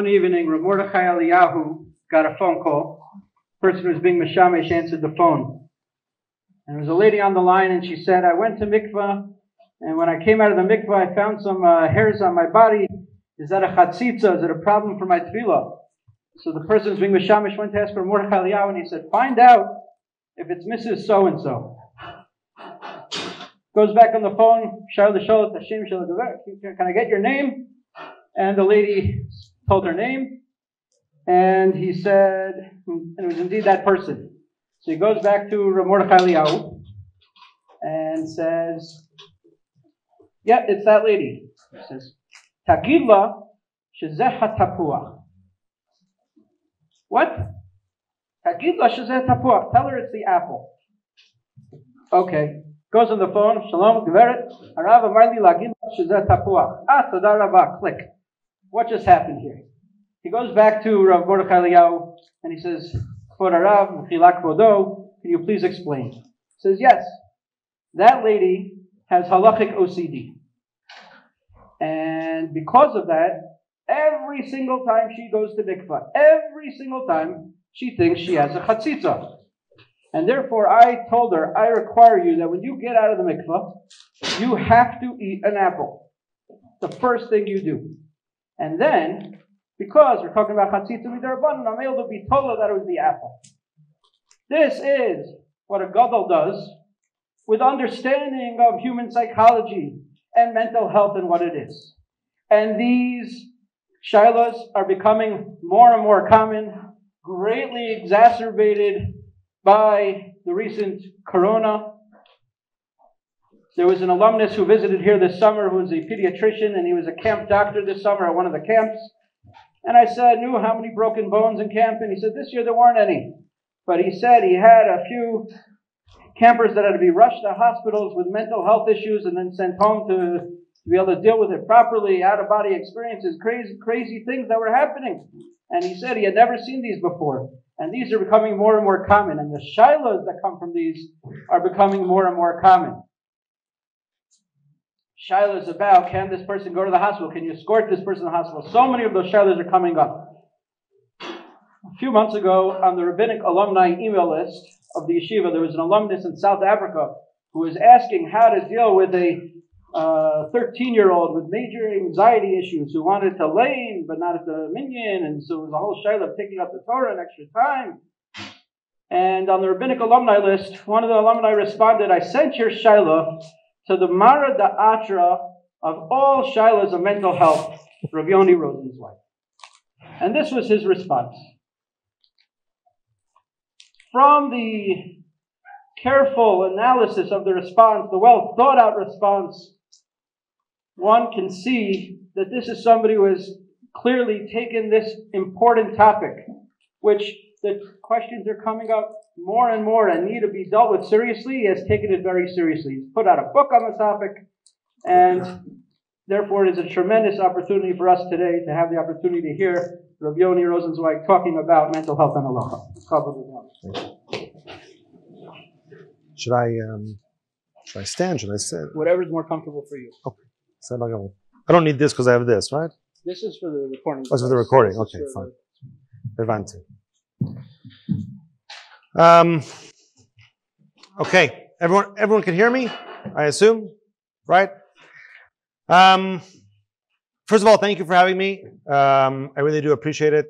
One evening, Rav Mordechai Eliyahu got a phone call. The person who was being Meshamish answered the phone. And there was a lady on the line, and she said, I went to mikvah, and when I came out of the mikvah, I found some hairs on my body. Is that a chatzitza? Is it a problem for my tefillah? So the person who was being Meshamish went to ask for Mordechai Eliyahu, and he said, find out if it's Mrs. So-and-so. Goes back on the phone, can I get your name? And the lady told her name, and he said, and it was indeed that person. So he goes back to Rav Mordechai Eliyahu and says, yeah, it's that lady. He says, Tagidla shezeh hatapuach. What? Tagidla shezeh hatapuach. Tell her it's the apple. Okay. Goes on the phone. Shalom, Geveret. Harav amar li lagidla shezeh hatapuach. Toda rabah. Click. What just happened here? He goes back to Rav Mordechai Eliyahu and he says, Kvod Harav, Mechilak Kvodo, can you please explain? He says, yes, that lady has halachic OCD. And because of that, every single time she goes to mikvah, every single time she thinks she has a chatzitza. And therefore I told her, I require you that when you get out of the mikvah, you have to eat an apple. The first thing you do. And then, because we're talking about chatzitza midarabbanan, I'm able to be told that it was the apple. This is what a gadol does with understanding of human psychology and mental health and what it is. And these shilas are becoming more and more common, greatly exacerbated by the recent corona. There was an alumnus who visited here this summer who was a pediatrician, and he was a camp doctor this summer at one of the camps. And I said, knew how many broken bones in camp? And he said, this year there weren't any. But he said he had a few campers that had to be rushed to hospitals with mental health issues and then sent home to be able to deal with it properly, out-of-body experiences, crazy things that were happening. And he said he had never seen these before. And these are becoming more and more common. And the shilas that come from these are becoming more and more common. Shilas about, can this person go to the hospital? Can you escort this person to the hospital? So many of those shilas are coming up. A few months ago, on the rabbinic alumni email list of the yeshiva, there was an alumnus in South Africa who was asking how to deal with a 13-year-old with major anxiety issues who wanted to lane but not at the minyan, and so it was a whole shilah of taking up the Torah in extra time. And on the rabbinic alumni list, one of the alumni responded, I sent your shilah to the Mara Da'atra of all shilas of mental health, Rav Yoni Rosen's wife. And this was his response. From the careful analysis of the response, the well thought out response, one can see that this is somebody who has clearly taken this important topic, which the questions are coming up more and more and need to be dealt with seriously. He has taken it very seriously. He's put out a book on the topic, and therefore it is a tremendous opportunity for us today to have the opportunity to hear Rav Yoni Rosenzweig talking about mental health and halacha. Should I stand? Should I sit? Whatever is more comfortable for you. Okay. So I don't need this because I have this, right? This is for the recording. Oh, it's for the recording. Okay, fine. Levante. Okay, everyone can hear me, I assume, right? First of all, thank you for having me. I really do appreciate it.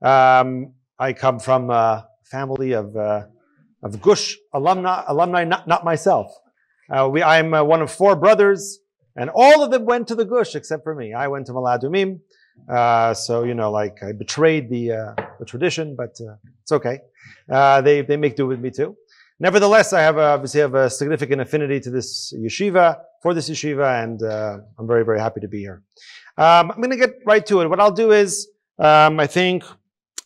I come from a family of Gush alumni, not myself. I'm one of 4 brothers, and all of them went to the Gush except for me. I went to Maladumim. So, I betrayed the tradition, but it's okay. They make do with me too. Nevertheless, I obviously have a significant affinity to this yeshiva, and I'm very, very happy to be here. I'm going to get right to it. What I'll do is, I think,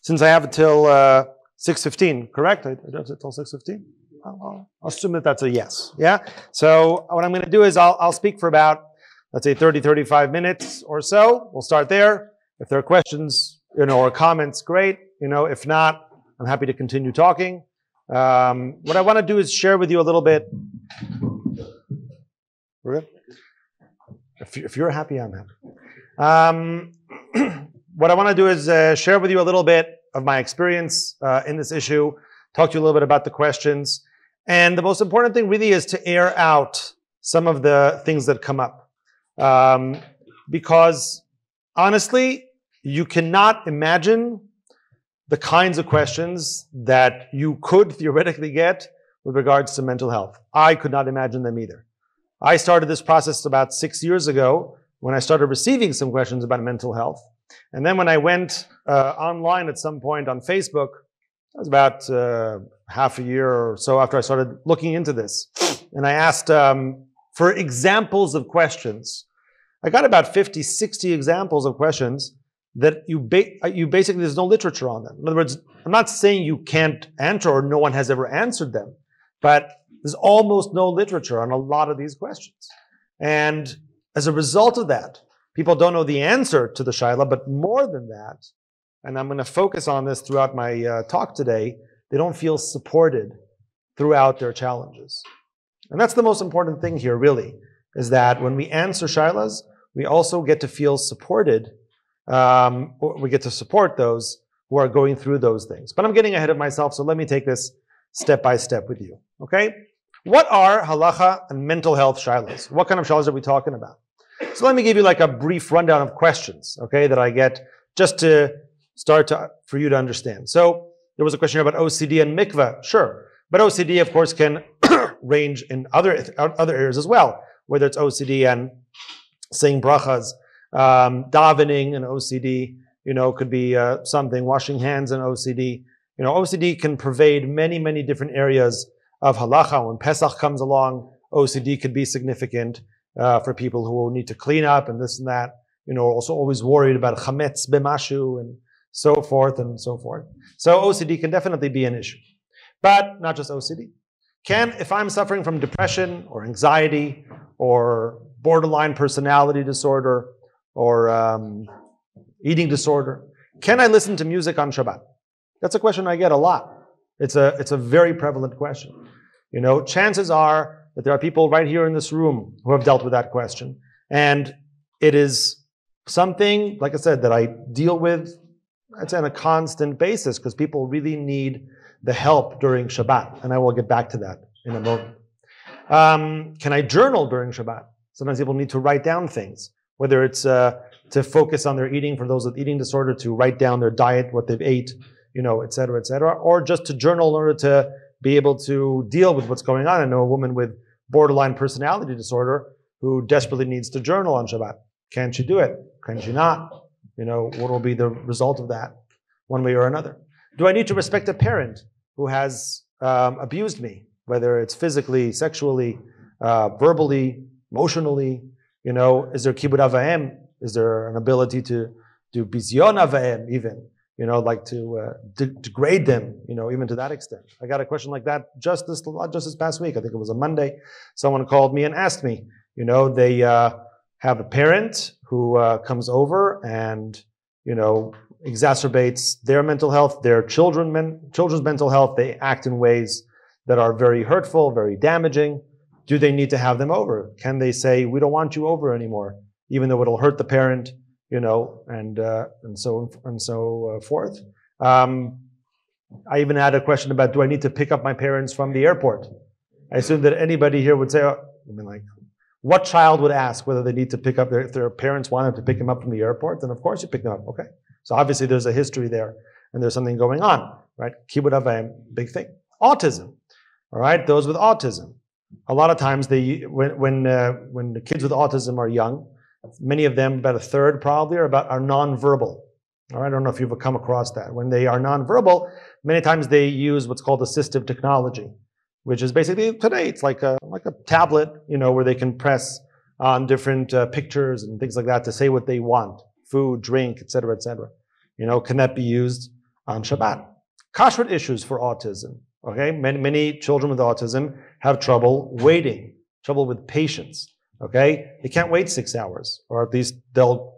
since I have until 6:15, correct? I don't have until 6:15? I'll assume that that's a yes. Yeah? So what I'm going to do is I'll speak for about, let's say 30, 35 minutes or so. We'll start there. If there are questions, or comments, great. If not, I'm happy to continue talking. What I want to do is share with you a little bit. We're good? If you're happy, I'm happy. what I want to do is share with you a little bit of my experience in this issue, talk to you a little bit about the questions. And the most important thing really is to air out some of the things that come up. Because honestly, you cannot imagine the kinds of questions that you could theoretically get with regards to mental health. I could not imagine them either. I started this process about 6 years ago when I started receiving some questions about mental health. And then when I went online at some point on Facebook, that was about half a year or so after I started looking into this. And I asked for examples of questions. I got about 50, 60 examples of questions that you basically, there's no literature on them. In other words, I'm not saying you can't answer or no one has ever answered them, but there's almost no literature on a lot of these questions. And as a result of that, people don't know the answer to the shaila, but more than that, and I'm going to focus on this throughout my talk today, they don't feel supported throughout their challenges. And that's the most important thing here, really, is that when we answer shailas, we also get to feel supported. We get to support those who are going through those things. But I'm getting ahead of myself, so let me take this step by step with you, okay? What are halacha and mental health shailas? What kind of shailas are we talking about? So let me give you like a brief rundown of questions, okay, that I get just to start for you to understand. So there was a question about OCD and mikveh. Sure. But OCD, of course, can range in other areas as well, whether it's OCD and saying brachas, davening and OCD, could be something, washing hands and OCD. OCD can pervade many, many different areas of halacha. When Pesach comes along, OCD could be significant for people who need to clean up and this and that. Also always worried about chametz b'mashu and so forth and so forth. So OCD can definitely be an issue. But not just OCD. If I'm suffering from depression or anxiety or borderline personality disorder or eating disorder, can I listen to music on Shabbat? That's a question I get a lot. It's a very prevalent question. Chances are that there are people right here in this room who have dealt with that question. And it is something, like I said, that I deal with, I'd say, on a constant basis because people really need the help during Shabbat. And I will get back to that in a moment. Can I journal during Shabbat? Sometimes people need to write down things, whether it's to focus on their eating for those with eating disorder, to write down their diet, what they've ate, et cetera, or just to journal in order to be able to deal with what's going on. I know a woman with borderline personality disorder who desperately needs to journal on Shabbat. Can she do it? Can she not? What will be the result of that, one way or another? Do I need to respect a parent who has abused me, whether it's physically, sexually, verbally, emotionally? Is there kibud avaim? Is there an ability to do bizyon avaim even? Like to degrade them, even to that extent. I got a question like that just this past week. I think it was a Monday. Someone called me and asked me, they have a parent who comes over and, exacerbates their mental health, their children's mental health. They act in ways that are very hurtful, very damaging. Do they need to have them over? Can they say, we don't want you over anymore, even though it'll hurt the parent? And so forth. I even had a question about, do I need to pick up my parents from the airport? I assume that anybody here would say, what child would ask whether they need to pick up if their parents wanted to pick them up from the airport? Then of course you pick them up. Okay. So obviously there's a history there and there's something going on, right? Kibud avayim, big thing. Autism. All right. Those with autism. A lot of times when the kids with autism are young, many of them, about a third probably, are nonverbal. All right, I don't know if you've come across that. When they are nonverbal, many times they use what's called assistive technology, which is basically today it's like a tablet, where they can press on different pictures and things like that to say what they want, food, drink, etc., etc. Can that be used on Shabbat? Kashrut issues for autism. Okay, many children with autism have trouble waiting, trouble with patience. Okay, they can't wait 6 hours, or at least they'll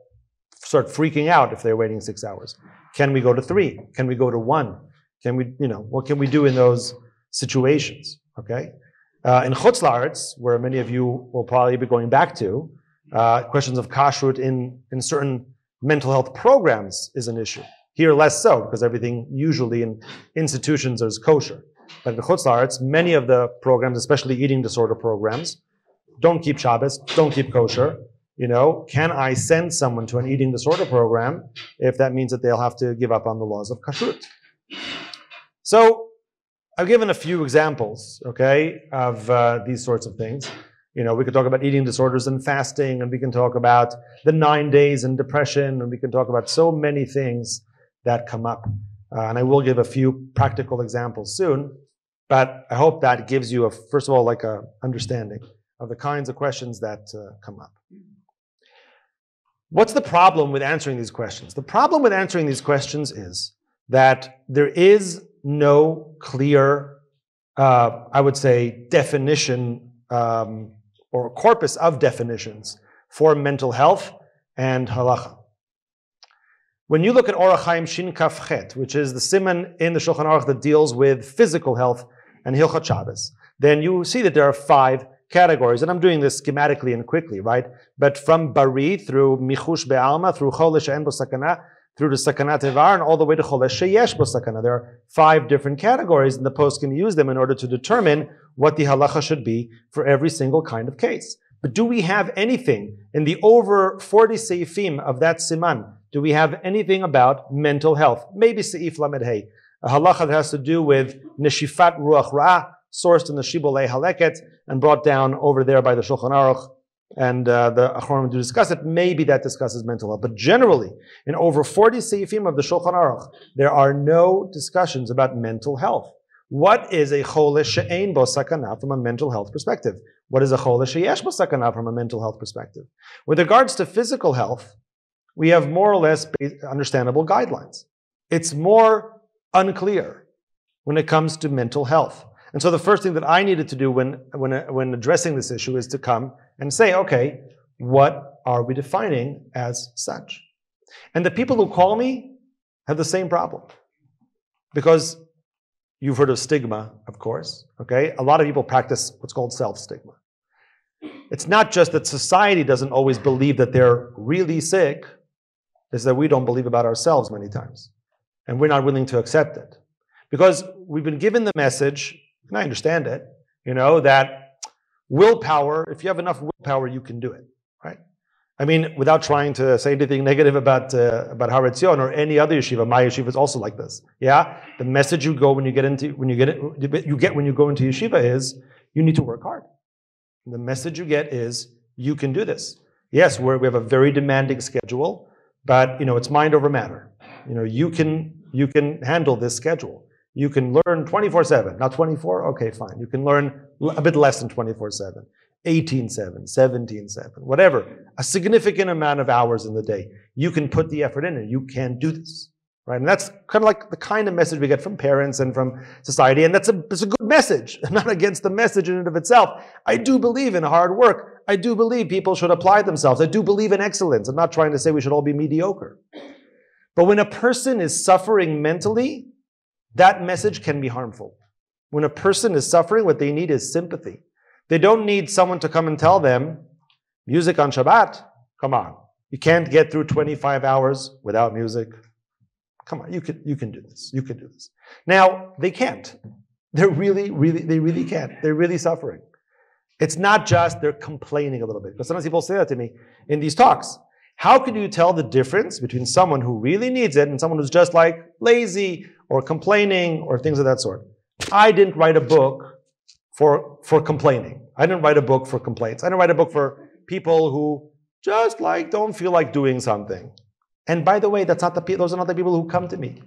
start freaking out if they're waiting 6 hours. Can we go to 3? Can we go to 1? Can we, what can we do in those situations? Okay, in Chutz La'aretz, where many of you will probably be going back to, questions of kashrut in certain mental health programs is an issue. Here, less so, because everything usually in institutions is kosher. But in Chutz La'aretz, many of the programs, especially eating disorder programs, don't keep Shabbos, don't keep kosher. Can I send someone to an eating disorder program if that means that they'll have to give up on the laws of kashrut? So I've given a few examples, okay, of these sorts of things. We could talk about eating disorders and fasting, and we can talk about the 9 days and depression, and we can talk about so many things that come up. And I will give a few practical examples soon, but I hope that gives you, first of all, like a understanding of the kinds of questions that come up. What's the problem with answering these questions? The problem with answering these questions is that there is no clear, I would say, definition or corpus of definitions for mental health and halacha. When you look at Orach Chaim Shin Kaf Chet, which is the siman in the Shulchan Aruch that deals with physical health and Hilchot Shabbos, then you see that there are 5 categories, and I'm doing this schematically and quickly, right? But from Bari through Michush Be'alma, through Cholesh She'en Bo Sakana, through the Sakanat Evar, and all the way to Cholesh Sheyesh Bo Sakana. There are 5 different categories, and the poskim use them in order to determine what the halacha should be for every single kind of case. But do we have anything in the over 40 seifim of that siman? Do we have anything about mental health? Maybe Seif Lamed Hey, a halacha that has to do with Neshifat Ruach Ra'ah, sourced in the Shibbolei Haleket, and brought down over there by the Shulchan Aruch, and the Achronim do discuss it. Maybe that discusses mental health. But generally, in over 40 seifim of the Shulchan Aruch, there are no discussions about mental health. What is a cholesh she'ein bo sakana from a mental health perspective? What is a cholesh sheyesh bo sakana from a mental health perspective? With regards to physical health, we have more or less understandable guidelines. It's more unclear when it comes to mental health. And so the first thing that I needed to do when addressing this issue is to come and say, okay, what are we defining as such? And the people who call me have the same problem. Because you've heard of stigma, of course, okay? A lot of people practice what's called self-stigma. It's not just that society doesn't always believe that they're really sick, it's that we don't believe about ourselves many times. And we're not willing to accept it. Because we've been given the message, and I understand it, that willpower, if you have enough willpower, you can do it, right? I mean, without trying to say anything negative about Har Etzion or any other yeshiva, my yeshiva is also like this. Yeah, the message you go when you go into yeshiva is you need to work hard. The message you get is you can do this. Yes, we have a very demanding schedule, but it's mind over matter. You can handle this schedule. You can learn 24/7, not 24. Okay, fine. You can learn a bit less than 24/7. 18/7, 17/7, whatever, a significant amount of hours in the day. You can put the effort in and you can do this, right? And that's kind of like the kind of message we get from parents and from society, and it's a good message. I'm not against the message in and of itself. I do believe in hard work. I do believe people should apply themselves. I do believe in excellence. I'm not trying to say we should all be mediocre. But when a person is suffering mentally, that message can be harmful. When a person is suffering, what they need is sympathy. They don't need someone to come and tell them, music on Shabbat? Come on. You can't get through 25 hours without music. Come on, you can do this. You can do this. Now, they can't. They really can't. They're really suffering. It's not just they're complaining a little bit. Because sometimes people say that to me in these talks. How can you tell the difference between someone who really needs it and someone who's just like lazy or complaining or things of that sort? I didn't write a book for complaining. I didn't write a book for complaints. I didn't write a book for people who just don't feel like doing something. And by the way, those are not the people who come to me.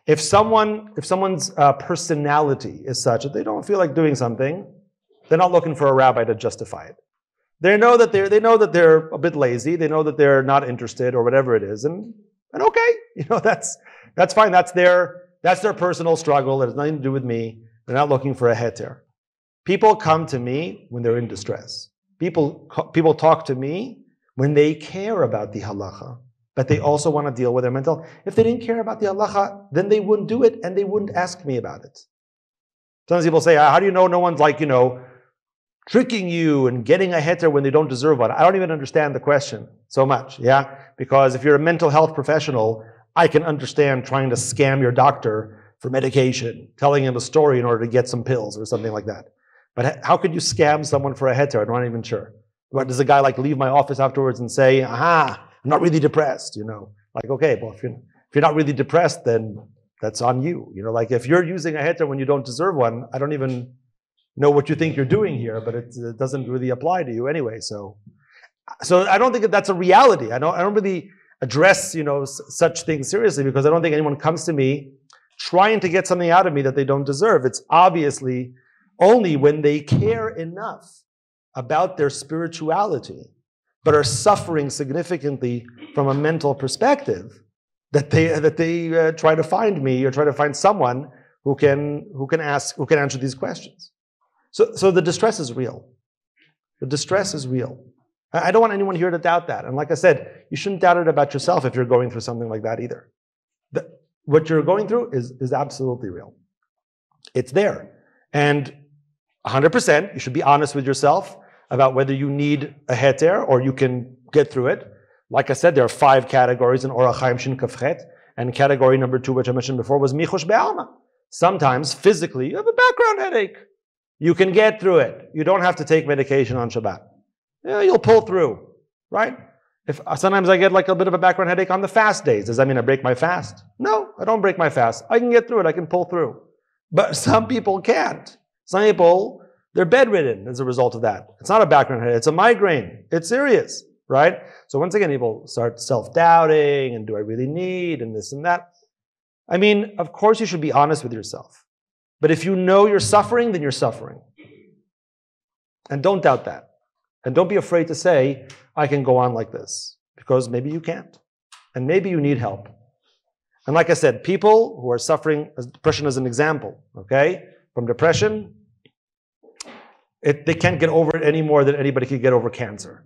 If someone's personality is such that they don't feel like doing something, they're not looking for a rabbi to justify it. They know that they're a bit lazy. They know that they're not interested or whatever it is, and okay, that's fine. That's their personal struggle. It has nothing to do with me. They're not looking for a heter. People come to me when they're in distress. People talk to me when they care about the halacha, but they also want to deal with their mental. If they didn't care about the halacha, then they wouldn't do it and they wouldn't ask me about it. Sometimes people say, how do you know no one's tricking you and getting a heter when they don't deserve one. I don't even understand the question so much, yeah? Because if you're a mental health professional, I can understand trying to scam your doctor for medication, telling him a story in order to get some pills or something like that. But how could you scam someone for a heter? I'm not even sure. What, does a guy like leave my office afterwards and say, aha, I'm not really depressed, you know? Like, okay, well, if you're not really depressed, then that's on you. You know, like if you're using a heter when you don't deserve one, I don't even know what you think you're doing here, but it doesn't really apply to you anyway. So I don't think that's a reality. I don't really address, you know, such things seriously, because I don't think anyone comes to me trying to get something out of me that they don't deserve. It's obviously only when they care enough about their spirituality, but are suffering significantly from a mental perspective, that they try to find me or try to find someone who can answer these questions. So the distress is real. The distress is real. I don't want anyone here to doubt that. And like I said, you shouldn't doubt it about yourself if you're going through something like that either. What you're going through is absolutely real. It's there. And 100%, you should be honest with yourself about whether you need a heter or you can get through it. Like I said, there are 5 categories in Orach Chaim Shin Kafchet, and category number 2, which I mentioned before, was Michush Be'alma. Sometimes, physically, you have a background headache. You can get through it. You don't have to take medication on Shabbat. Yeah, you'll pull through, right? If sometimes I get like a bit of a background headache on the fast days. Does that mean I break my fast? No, I don't break my fast. I can get through it. I can pull through. But some people can't. Some people, they're bedridden as a result of that. It's not a background headache. It's a migraine. It's serious, right? So once again, people start self-doubting and do I really need and this and that. I mean, of course you should be honest with yourself. But if you know you're suffering, then you're suffering. And don't doubt that. And don't be afraid to say, I can go on like this. Because maybe you can't. And maybe you need help. And like I said, people who are suffering, depression as an example, okay? From depression, they can't get over it any more than anybody could get over cancer.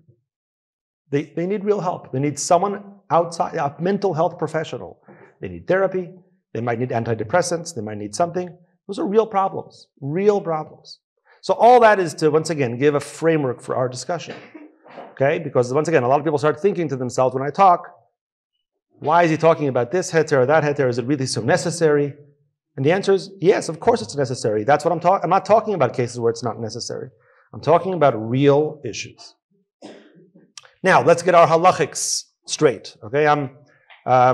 They need real help. They need someone outside, a mental health professional. They need therapy. They might need antidepressants. They might need something. Those are real problems. Real problems. So all that is to, once again, give a framework for our discussion. Okay? Because once again, a lot of people start thinking to themselves when I talk, why is he talking about this heter or that heter? Is it really so necessary? And the answer is, yes, of course it's necessary. That's what I'm talking. I'm not talking about cases where it's not necessary. I'm talking about real issues. Now, let's get our halachics straight. Okay? I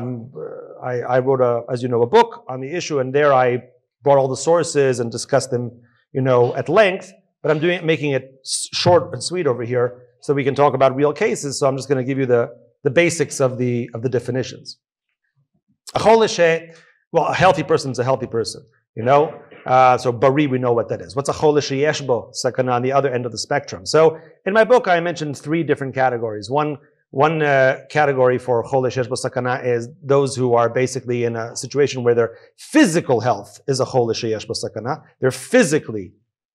wrote, as you know, a book on the issue, and there I brought all the sources and discussed them, you know, at length. But I'm making it short and sweet over here, so we can talk about real cases. So I'm just going to give you the basics of the definitions. Well, a healthy person is a healthy person, you know. So bari, we know what that is. What's a chole sheyesh bo sakana on the other end of the spectrum? So in my book, I mentioned 3 different categories. One category for chole sheyesh bo sakana is those who are basically in a situation where their physical health is a chole sheyesh bo sakana. They're physically,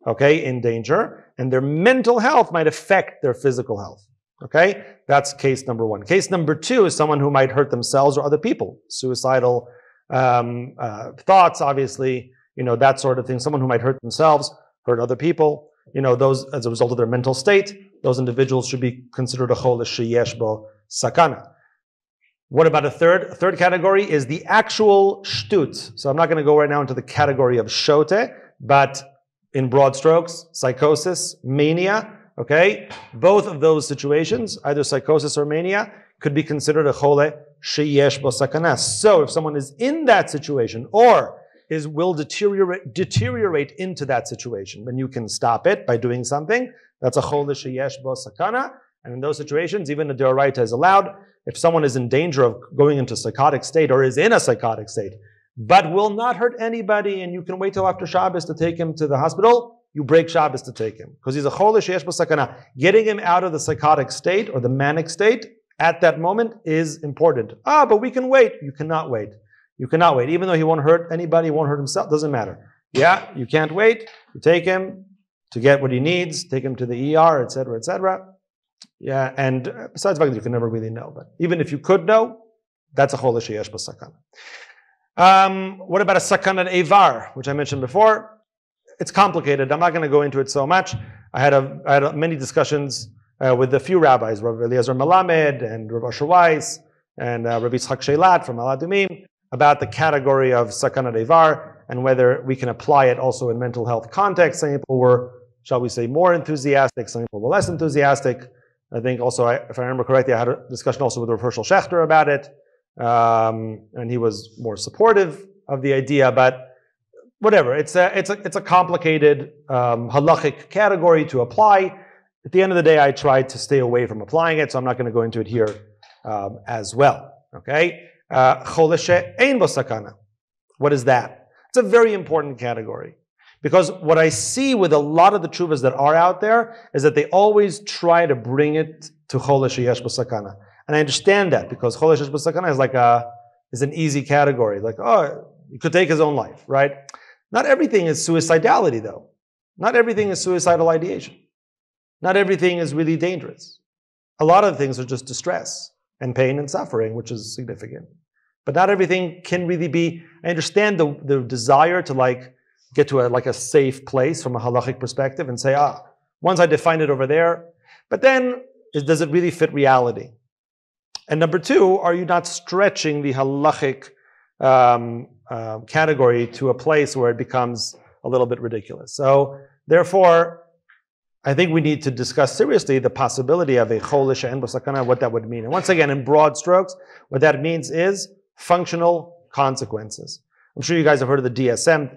okay, in danger, and their mental health might affect their physical health. Okay, that's case number 1. Case number 2 is someone who might hurt themselves or other people, suicidal thoughts, obviously, you know, that sort of thing. Someone who might hurt themselves, hurt other people, you know, those as a result of their mental state, those individuals should be considered a chole sheyesh bo sakana. What about a third? A third category is the actual shtut. So I'm not going to go right now into the category of shote, but in broad strokes, psychosis, mania, okay? Both of those situations, either psychosis or mania, could be considered a chole sheyesh bo sakana. So if someone is in that situation or will deteriorate into that situation, then you can stop it by doing something. That's a chole sheyesh bo sakana. And in those situations, even a deoraita is allowed. If someone is in danger of going into a psychotic state or is in a psychotic state, but will not hurt anybody, and you can wait till after Shabbos to take him to the hospital, you break Shabbos to take him. Because he's a chole sheyesh bo sakana. Getting him out of the psychotic state or the manic state at that moment is important. But we can wait. You cannot wait. You cannot wait. Even though he won't hurt anybody, he won't hurt himself, doesn't matter. Yeah, you can't wait. You take him to get what he needs, take him to the ER, etc., etc. Yeah, and besides that, you can never really know. But even if you could know, that's a chole sheyesh bo sakana. What about a sakana evar, which I mentioned before? it's complicated. I'm not going to go into it so much. I had many discussions with a few rabbis, Rabbi Eliezer Melamed and Rabbi Asher Weiss and Rabbi Yitzchak Sheilat from Ala Adumim, about the category of sakana devar and whether we can apply it also in mental health context. Some people were, shall we say, more enthusiastic. Some people were less enthusiastic. I think also, if I remember correctly, I had a discussion also with Rav Hershel Schechter about it, and he was more supportive of the idea. But whatever, it's a complicated halachic category to apply. At the end of the day, I tried to stay away from applying it, so I'm not going to go into it here as well. Okay, choleshe ein bo sakana. What is that? It's a very important category. Because what I see with a lot of the tshuvas that are out there is that they always try to bring it to cholesh yesh b'sakana. And I understand that, because cholesh yesh b'sakana is an easy category. Like, oh, he could take his own life, right? Not everything is suicidality, though. Not everything is suicidal ideation. Not everything is really dangerous. A lot of things are just distress and pain and suffering, which is significant. But not everything can really be. I understand the desire to get to a safe place from a halachic perspective and say, once I define it over there, but then does it really fit reality? And number two, are you not stretching the halachic category to a place where it becomes a little bit ridiculous? So therefore, I think we need to discuss seriously the possibility of a cholesh she'en bo sakana, what that would mean. And once again, in broad strokes, what that means is functional consequences. I'm sure you guys have heard of the DSM,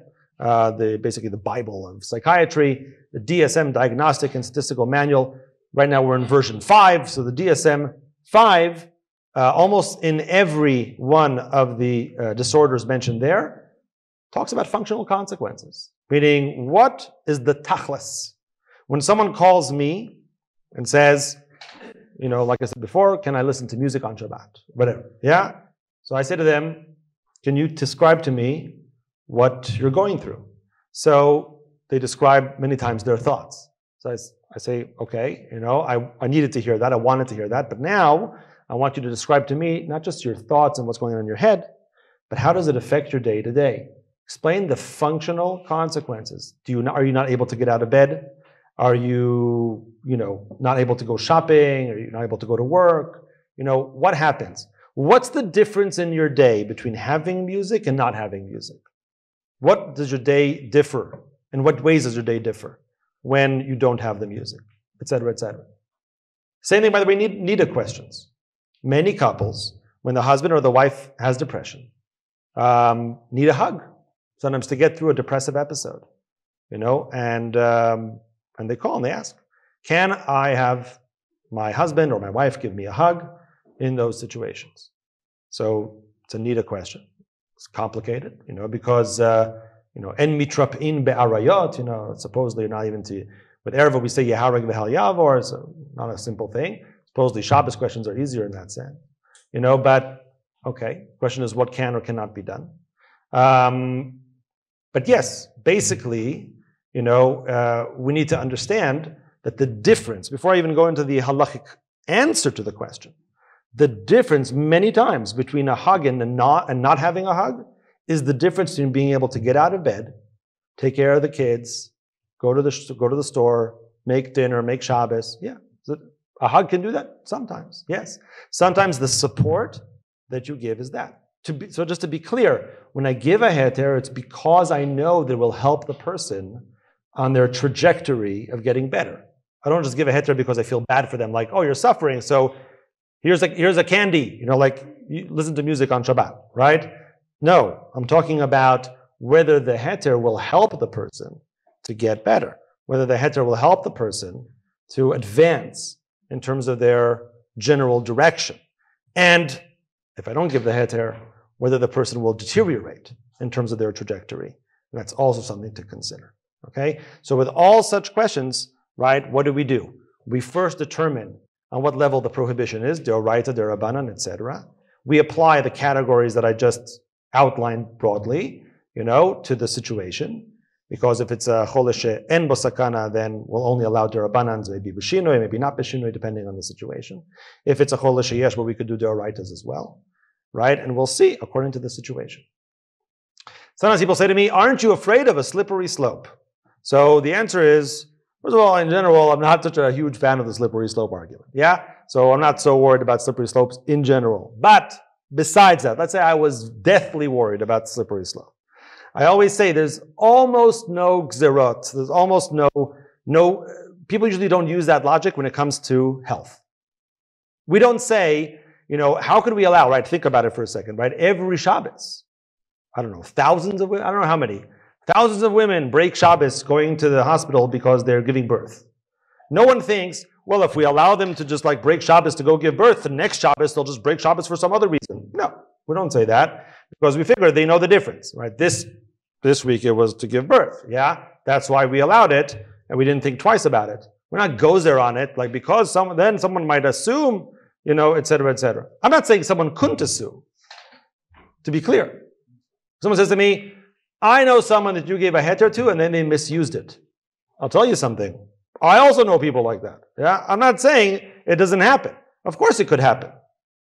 basically the Bible of psychiatry, the DSM Diagnostic and Statistical Manual. Right now we're in version 5, so the DSM 5, almost in every one of the disorders mentioned there, talks about functional consequences. Meaning, what is the tachlis? When someone calls me and says, like I said before, can I listen to music on Shabbat? Whatever, yeah? So I say to them, can you describe to me what you're going through? So they describe many times their thoughts. So I say, okay, I needed to hear that, I wanted to hear that, but now I want you to describe to me not just your thoughts and what's going on in your head, but how does it affect your day to day? Explain the functional consequences. Are you not able to get out of bed? Are you, not able to go shopping? Are you not able to go to work? What happens? What's the difference in your day between having music and not having music? What does your day differ? In what ways does your day differ when you don't have the music, etc., etc.? Same thing, by the way, NIDA questions. Many couples, when the husband or the wife has depression, need a hug, sometimes to get through a depressive episode, and they call and they ask, can I have my husband or my wife give me a hug in those situations? So it's a NIDA question. It's complicated, because, en mitrap in be'arayot, supposedly not even to, with Erva we say yehareg v'hal yavor, so not a simple thing. Supposedly Shabbos questions are easier in that sense, but okay, question is what can or cannot be done. But yes, basically, we need to understand that the difference, before I even go into the halachic answer to the question, the difference many times between a hug and not having a hug is the difference between being able to get out of bed, take care of the kids, go to the store, make dinner, make Shabbos. Yeah, a hug can do that sometimes. Yes, sometimes the support that you give is that. So just to be clear, when I give a heter, it's because I know that it will help the person on their trajectory of getting better. I don't just give a heter because I feel bad for them, like, oh, you're suffering, so here's a candy, you listen to music on Shabbat, right? No, I'm talking about whether the heter will help the person to get better, whether the heter will help the person to advance in terms of their general direction. And if I don't give the heter, whether the person will deteriorate in terms of their trajectory. And that's also something to consider. Okay? So with all such questions, right, what do? We first determine on what level the prohibition is, deoraita, derabanan, etc. We apply the categories that I just outlined broadly, to the situation. Because if it's a cholesh she'en bo sakana, then we'll only allow derabanans, maybe b'shinoi, maybe not b'shinoi, depending on the situation. If it's a cholesh she'yesh, well, we could do deoraitas as well, right? And we'll see according to the situation. Sometimes people say to me, aren't you afraid of a slippery slope? So the answer is, first of all, in general, I'm not such a huge fan of the slippery slope argument. Yeah? So I'm not so worried about slippery slopes in general. But besides that, let's say I was deathly worried about slippery slope. I always say there's almost no gzerot. There's almost no, people usually don't use that logic when it comes to health. We don't say, how could we allow, right? Think about it for a second, right? Every Shabbos, I don't know, thousands of women, I don't know how many, thousands of women break Shabbos going to the hospital because they're giving birth. No one thinks, well, if we allow them to just like break Shabbos to go give birth, the next Shabbos they'll just break Shabbos for some other reason. No, we don't say that because we figure they know the difference, right? This week it was to give birth, yeah? That's why we allowed it and we didn't think twice about it. We're not gozer on it, like because then someone might assume, et cetera, et cetera. I'm not saying someone couldn't assume, to be clear. Someone says to me, I know someone that you gave a heter to and then they misused it. I'll tell you something. I also know people like that. Yeah, I'm not saying it doesn't happen. Of course it could happen.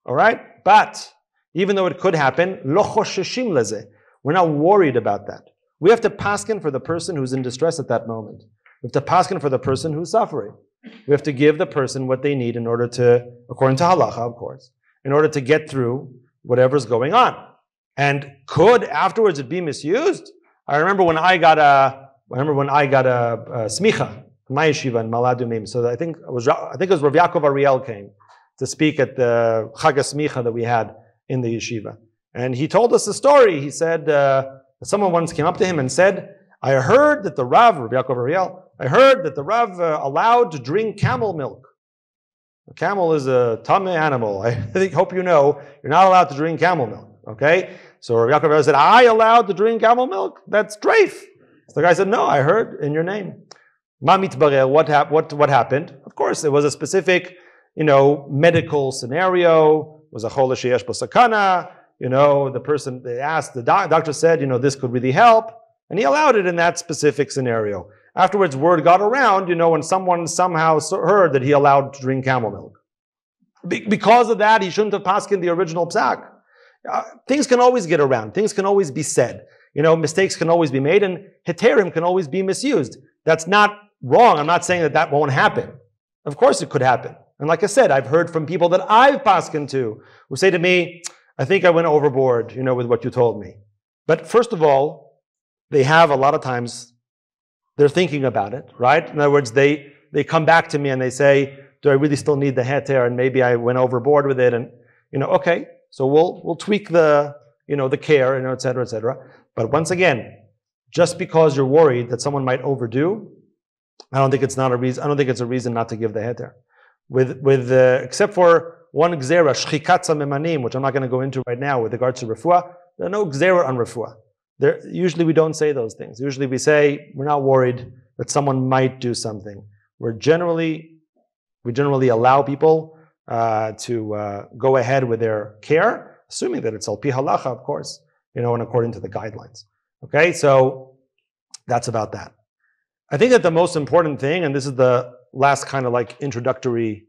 All right? But even though it could happen, lo chosheshim leze. We're not worried about that. We have to paskin for the person who's in distress at that moment. We have to paskin for the person who's suffering. We have to give the person what they need in order to, according to halacha, of course, in order to get through whatever's going on. And could afterwards it be misused? I remember when I got a smicha in my yeshiva in Ma'ale Adumim. So I think it was Rav Yaakov Ariel came to speak at the Chag HaSmicha that we had in the yeshiva, and he told us a story. He said someone once came up to him and said, "I heard that the Rav Yaakov Ariel, I heard that the Rav allowed to drink camel milk. A camel is a tameh animal. I hope you know you're not allowed to drink camel milk." Okay, so Rav Yaakov said, I allowed to drink camel milk? That's treif. So the guy said, no, I heard in your name. Ma mitbareh, what happened? Of course, it was a specific, medical scenario. It was a chol sheyesh bo sakana. The person, they asked, the doctor said, this could really help. And he allowed it in that specific scenario. Afterwards, word got around, when someone somehow heard that he allowed to drink camel milk. Because of that, he shouldn't have paskined the original psak. Things can always get around. Things can always be said. Mistakes can always be made, and heterim can always be misused. That's not wrong. I'm not saying that won't happen. Of course it could happen. And like I said, I've heard from people that I've paskined to who say to me, I think I went overboard, with what you told me. But first of all, they have a lot of times, they're thinking about it, right? In other words, they come back to me and they say, do I really still need the heter? And maybe I went overboard with it. And, okay. So we'll tweak the care, et cetera, et cetera. But once again, just because you're worried that someone might overdo, I don't think it's a reason not to give the heter. Except for one gzera, shchikat samemanim, which I'm not going to go into right now with regards to refuah. There are no gzera on refuah. Usually we don't say those things. Usually we say we're not worried that someone might do something. We generally allow people to go ahead with their care, assuming that it's al pi halacha, of course, and according to the guidelines. Okay, so that's about that. I think that the most important thing, and this is the last kind of like introductory,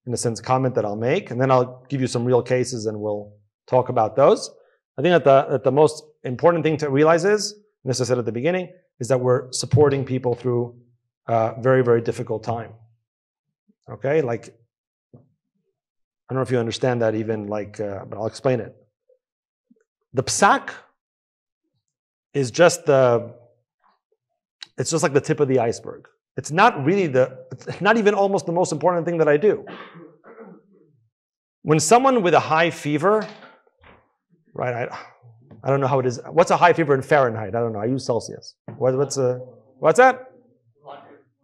in a sense, comment that I'll make, and then I'll give you some real cases and we'll talk about those. I think that the most important thing to realize is, and this I said at the beginning, is that we're supporting people through a very, very difficult time. Okay, like, I don't know if you understand that even, but I'll explain it. The psak is just it's like the tip of the iceberg. It's not really it's not even almost the most important thing that I do. When someone with a high fever, right, I don't know how it is. What's a high fever in Fahrenheit? I don't know. I use Celsius. What's that?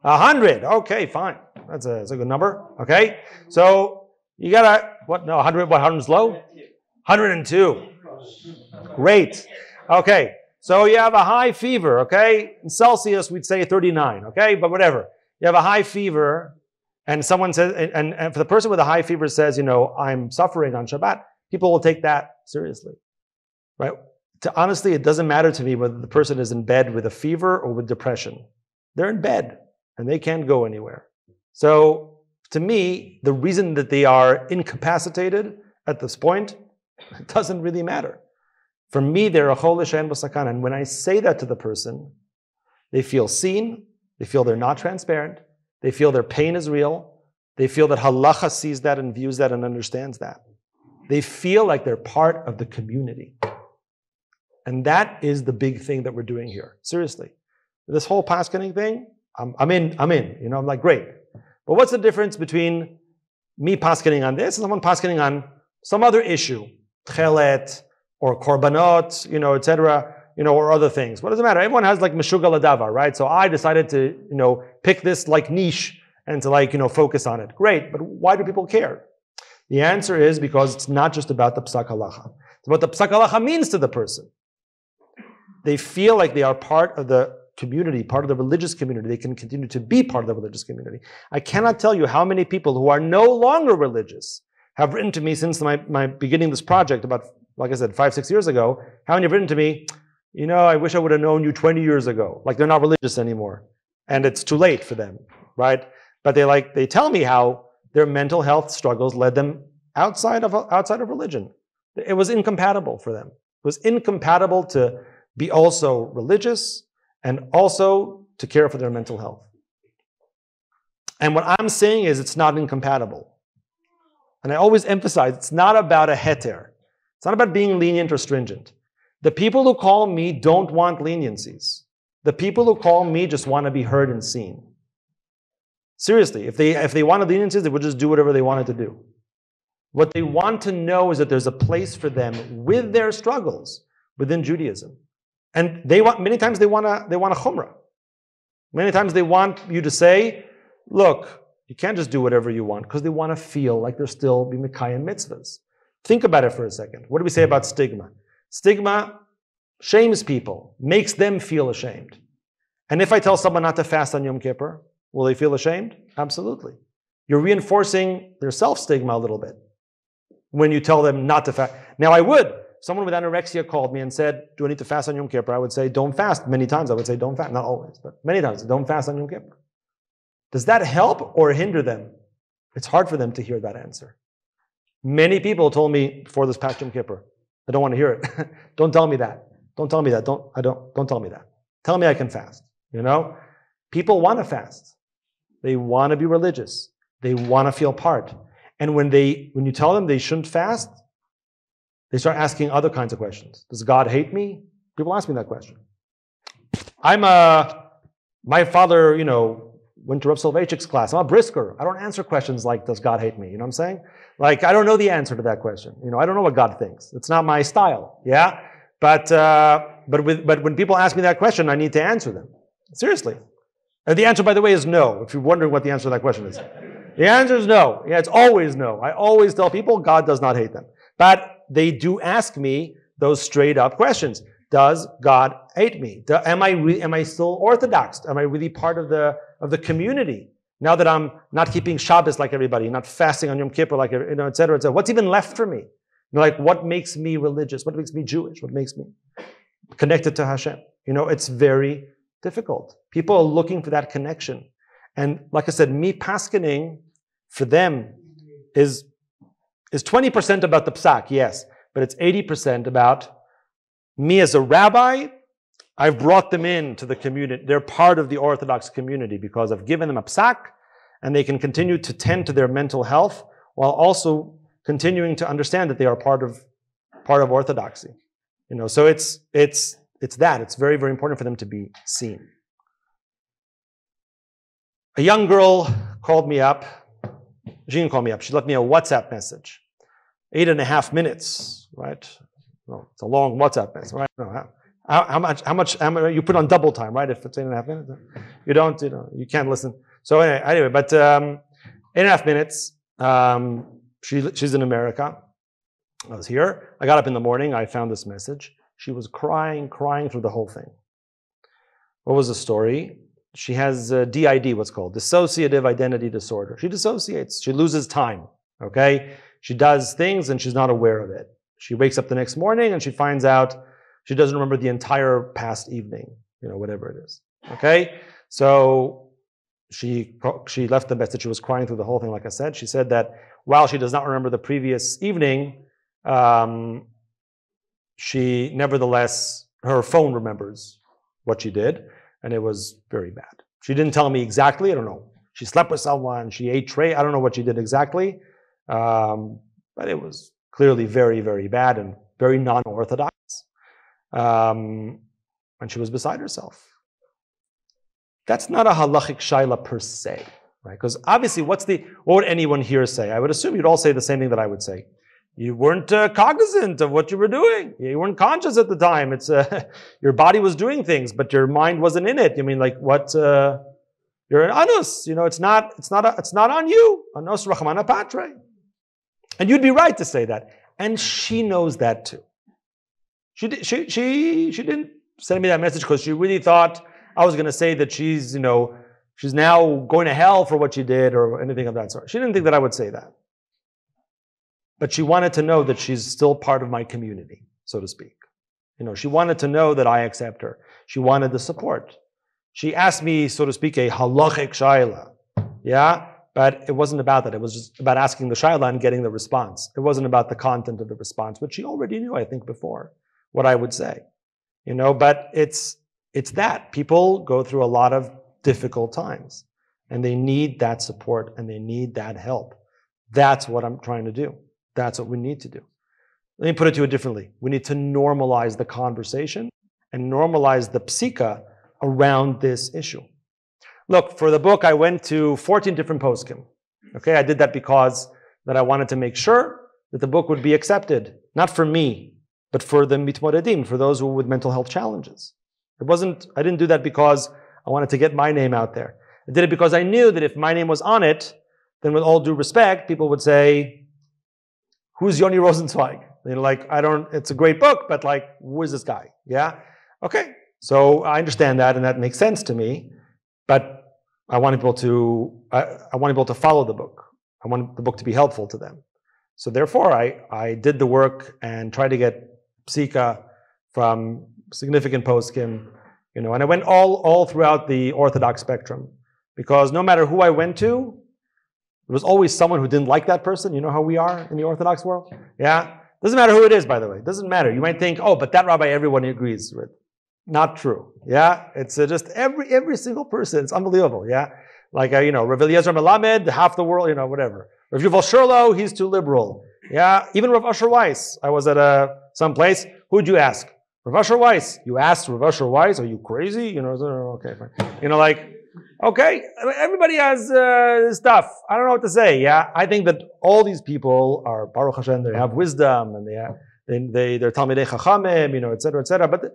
100. Okay, fine. That's a good number. Okay, so you got 100. What 100 is low? 102. Great. Okay, so you have a high fever. Okay, in Celsius we'd say 39. Okay, but whatever. You have a high fever, and someone says, and for the person with a high fever says, I'm suffering on Shabbat. People will take that seriously, right? Honestly, it doesn't matter to me whether the person is in bed with a fever or with depression. They're in bed and they can't go anywhere. So to me, the reason that they are incapacitated at this point, it doesn't really matter. For me, they're a chol she'en bo sakana. And when I say that to the person, they feel seen, They feel they're not transparent. They feel their pain is real. They feel that halacha sees that and views that and understands that. They feel like they're part of the community. And that is the big thing that we're doing here. Seriously. This whole paskening thing, I'm in. I'm like, great. But what's the difference between me paskening on this and someone paskening on some other issue? Chelet, or korbanot, etc., or other things. What does it matter? Everyone has like meshugal adava, right? So I decided to, pick this like niche and to focus on it. Great, but why do people care? The answer is because it's not just about the psak halacha. It's what the psak halacha means to the person. They feel like they are part of the community, part of the religious community. They can continue to be part of the religious community. I cannot tell you how many people who are no longer religious have written to me since my beginning this project about, like I said, 5-6 years ago. How many have written to me, I wish I would have known you 20 years ago. Like they're not religious anymore. And it's too late for them, right? But they tell me how their mental health struggles led them outside of religion. It was incompatible for them. It was incompatible to be also religious and also to care for their mental health. And what I'm saying is it's not incompatible. And I always emphasize it's not about a heter. It's not about being lenient or stringent. The people who call me don't want leniencies. The people who call me just want to be heard and seen. Seriously, if they wanted leniencies, they would just do whatever they wanted to do. What they want to know is that there's a place for them with their struggles within Judaism. And many times they want a chumrah. Many times they want you to say, look, you can't just do whatever you want, because they want to feel like they're still being Mekayim mitzvahs. Think about it for a second. What do we say about stigma? Stigma shames people, makes them feel ashamed. And if I tell someone not to fast on Yom Kippur, will they feel ashamed? Absolutely. You're reinforcing their self-stigma a little bit when you tell them not to fast. Now I would. Someone with anorexia called me and said, do I need to fast on Yom Kippur? I would say, don't fast. Many times I would say, don't fast. Not always, but many times, don't fast on Yom Kippur. Does that help or hinder them? It's hard for them to hear that answer. Many people told me before this past Yom Kippur, I don't want to hear it. Don't tell me that. Don't tell me that. Don't tell me that. Tell me I can fast. People want to fast. They want to be religious. They want to feel part. And when you tell them they shouldn't fast, they start asking other kinds of questions. Does God hate me? People ask me that question. My father, went to Rav Soloveitchik's class. I'm a brisker. I don't answer questions like, does God hate me? You know what I'm saying? Like, I don't know the answer to that question. I don't know what God thinks. It's not my style. Yeah? But when people ask me that question, I need to answer them. Seriously. And the answer, by the way, is no, if you're wondering what the answer to that question is. The answer is no. Yeah, it's always no. I always tell people God does not hate them. But they do ask me those straight up questions. Does God hate me? Am I still Orthodox? Am I really part of the community? Now that I'm not keeping Shabbos like everybody, not fasting on Yom Kippur like, et cetera, et cetera. What's even left for me? What makes me religious? What makes me Jewish? What makes me connected to Hashem? It's very difficult. People are looking for that connection. And like I said, me paskening for them is 20% about the psak, yes, but it's 80% about me as a rabbi. I've brought them into the community. They're part of the Orthodox community because I've given them a psak, and they can continue to tend to their mental health while also continuing to understand that they are part of Orthodoxy. So it's that. It's very, very important for them to be seen. A young girl called me up. She didn't call me up. She left me a WhatsApp message. 8.5 minutes, right? No, it's a long WhatsApp message, right? No, how much you put on double time, right? If it's 8.5 minutes, you don't, you can't listen. So anyway, but 8.5 minutes. She's in America. I was here. I got up in the morning. I found this message. She was crying through the whole thing. What was the story? She has DID, what's called dissociative identity disorder. She dissociates. She loses time. Okay, she does things and she's not aware of it. She wakes up the next morning and she finds out she doesn't remember the entire past evening. Whatever it is. Okay, so she left the message. She was crying through the whole thing. Like I said, she said that while she does not remember the previous evening, she nevertheless, her phone remembers what she did, and it was very bad. She didn't tell me exactly. I don't know. She slept with someone. She ate tray. I don't know what she did exactly. But it was clearly very, very bad and very non-Orthodox. And she was beside herself. That's not a halachic shaila per se, right? Because obviously, what would anyone here say? I would assume you'd all say the same thing that I would say. You weren't cognizant of what you were doing. You weren't conscious at the time. It's your body was doing things, but your mind wasn't in it. You mean like what? You're an anus. It's not on you. Anus rachmana patre. And you'd be right to say that. And she knows that too. She didn't send me that message because she really thought I was going to say that she's now going to hell for what she did or anything of that sort. She didn't think that I would say that. But she wanted to know that she's still part of my community, so to speak. She wanted to know that I accept her. She wanted the support. She asked me, so to speak, a halachic shaila. Yeah? But it wasn't about that. It was just about asking the shaila and getting the response. It wasn't about the content of the response, which she already knew, I think, before, what I would say. But it's that. People go through a lot of difficult times. And they need that support and they need that help. That's what I'm trying to do. That's what we need to do. Let me put it to you differently. We need to normalize the conversation and normalize the psika around this issue. Look, for the book, I went to 14 different poskim. Okay, I did that because that I wanted to make sure that the book would be accepted, not for me, but for the mitmoredim, for those who with mental health challenges. I didn't do that because I wanted to get my name out there. I did it because I knew that if my name was on it, then with all due respect, people would say, who's Yoni Rosenzweig? It's a great book, but who is this guy? Yeah? Okay. So I understand that and that makes sense to me, but I want people to follow the book. I want the book to be helpful to them. So therefore, I did the work and tried to get psika from significant poskim, and I went all throughout the Orthodox spectrum, because no matter who I went to, there was always someone who didn't like that person. You know how we are in the Orthodox world? Yeah? Doesn't matter who it is, by the way. Doesn't matter. You might think, oh, but that rabbi everyone agrees with. Not true. Yeah? It's just every single person. It's unbelievable. Yeah? Rav Eliezer Melamed, half the world, whatever. Rav Yuval Sherlow, he's too liberal. Yeah? Even Rav Asher Weiss. I was at some place. Who'd you ask? Rav Asher Weiss. You asked Rav Asher Weiss? Are you crazy? Okay, fine. Okay, everybody has stuff. I don't know what to say. Yeah, I think that all these people are Baruch Hashem. They have wisdom and they're Talmidei Chachamim, etc. But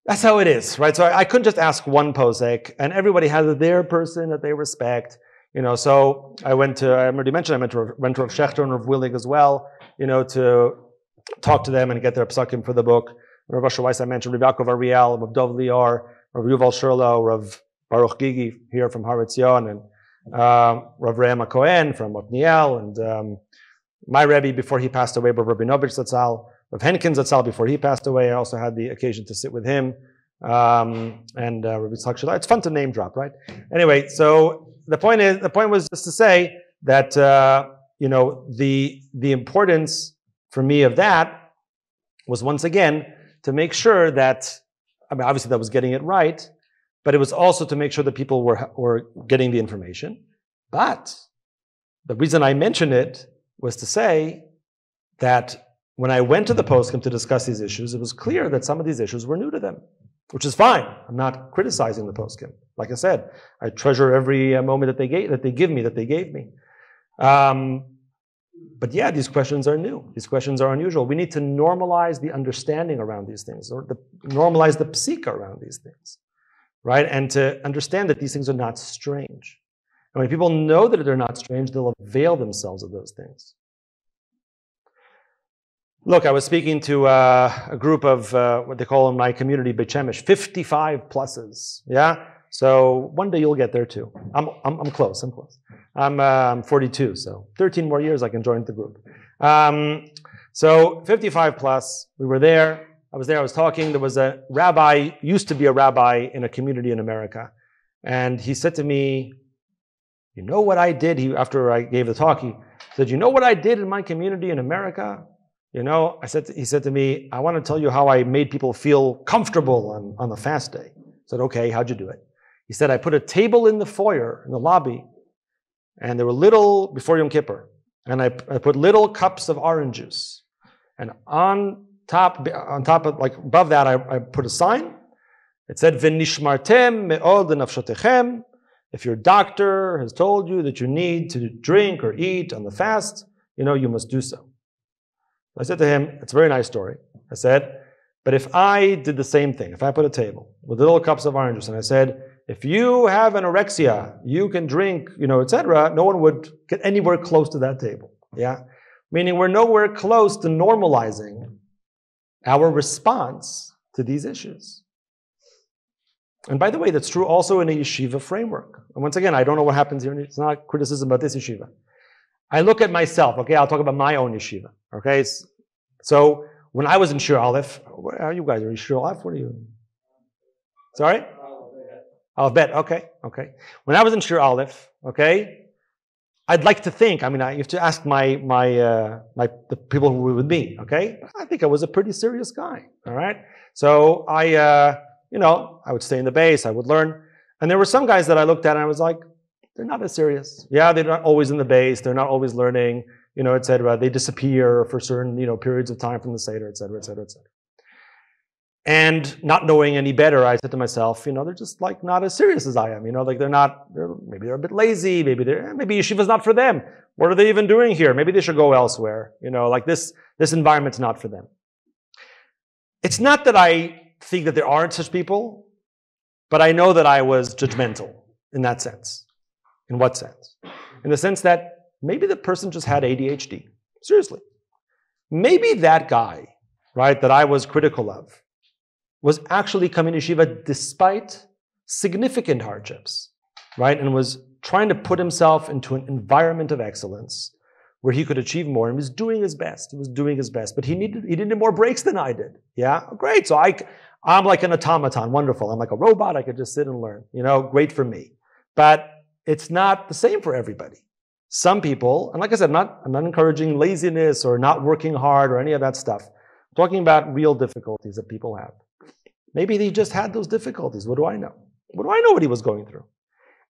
that's how it is, right? So I couldn't just ask one posek, and everybody has their person that they respect. So I already mentioned, I went to Rav Shechter and Rav Willig as well, to talk to them and get their psakim for the book. Rav Asher Weiss, I mentioned, Rav Yaakov Ariel, Rav Dov Lior, Rav Yuval Sherlow, Rav Baruch Gigi here from Har Etzion, and Rav Re'ema Cohen from Otniel, and my Rebbe before he passed away, Rav Rabinovich Zatzal, Rav Henkin Zatzal before he passed away. I also had the occasion to sit with him, and Rabbi Yitzhak Shaddai. It's fun to name drop, right? Anyway, so the point was just to say that the importance for me of that was once again to make sure that, obviously that was getting it right, but it was also to make sure that people were getting the information. But the reason I mentioned it was to say that when I went to the poskim to discuss these issues, it was clear that some of these issues were new to them, which is fine. I'm not criticizing the poskim. Like I said, I treasure every moment that they gave me. But yeah, these questions are new. These questions are unusual. We need to normalize the understanding around these things, or normalize the psika around these things, right? And to understand that these things are not strange. And when people know that they're not strange, they'll avail themselves of those things. Look, I was speaking to a group of what they call in my community, Beit Shemesh, 55 pluses. Yeah? So one day you'll get there too. I'm close. I'm 42, so 13 more years I can join the group. So 55 plus, we were there. I was talking. There was a rabbi, used to be a rabbi in a community in America. And he said to me, you know what I did? After I gave the talk, he said, you know what I did in my community in America? He said to me, I want to tell you how I made people feel comfortable on the fast day. I said, okay, how'd you do it? He said, I put a table in the foyer, in the lobby, and there were little, before Yom Kippur, and I put little cups of orange juice. And on top of, like above that, I put a sign. It said, V'nishmartem me'od nafshotechem. If your doctor has told you that you need to drink or eat on the fast, you must do so. I said to him, it's a very nice story. I said, but if I did the same thing, if I put a table with little cups of orange juice, and I said, if you have anorexia, you can drink, etc., no one would get anywhere close to that table. Yeah? Meaning we're nowhere close to normalizing our response to these issues. And by the way, that's true also in a yeshiva framework. And once again, I don't know what happens here. It's not criticism about this yeshiva. I look at myself, okay? I'll talk about my own yeshiva, okay? So when I was in Shir Aleph, where are you guys? Are you Shir Aleph? What are you? Sorry? I'll bet. Okay. When I was in Shir Aleph, okay, I'd like to think, you have to ask the people who were with me, okay? I think I was a pretty serious guy, all right? So I would stay in the base, I would learn. And there were some guys that I looked at and I was like, they're not as serious. Yeah, they're not always in the base, they're not always learning, etc. They disappear for certain, periods of time from the Seder, etc. And not knowing any better, I said to myself, they're just like not as serious as I am. Maybe they're a bit lazy, maybe yeshiva's not for them. What are they even doing here? Maybe they should go elsewhere. This environment's not for them. It's not that I think that there aren't such people, but I know that I was judgmental in that sense. In what sense? In the sense that maybe the person just had ADHD. Seriously. Maybe that guy, right, that I was critical of, was actually coming to yeshiva despite significant hardships, right? And was trying to put himself into an environment of excellence where he could achieve more, and was doing his best. He was doing his best, but he needed more breaks than I did. Yeah, great. So I'm like an automaton, wonderful. I'm like a robot. I could just sit and learn. Great for me. But it's not the same for everybody. Some people, and like I said, I'm not encouraging laziness or not working hard or any of that stuff. I'm talking about real difficulties that people have. Maybe he just had those difficulties. What do I know? What do I know what he was going through?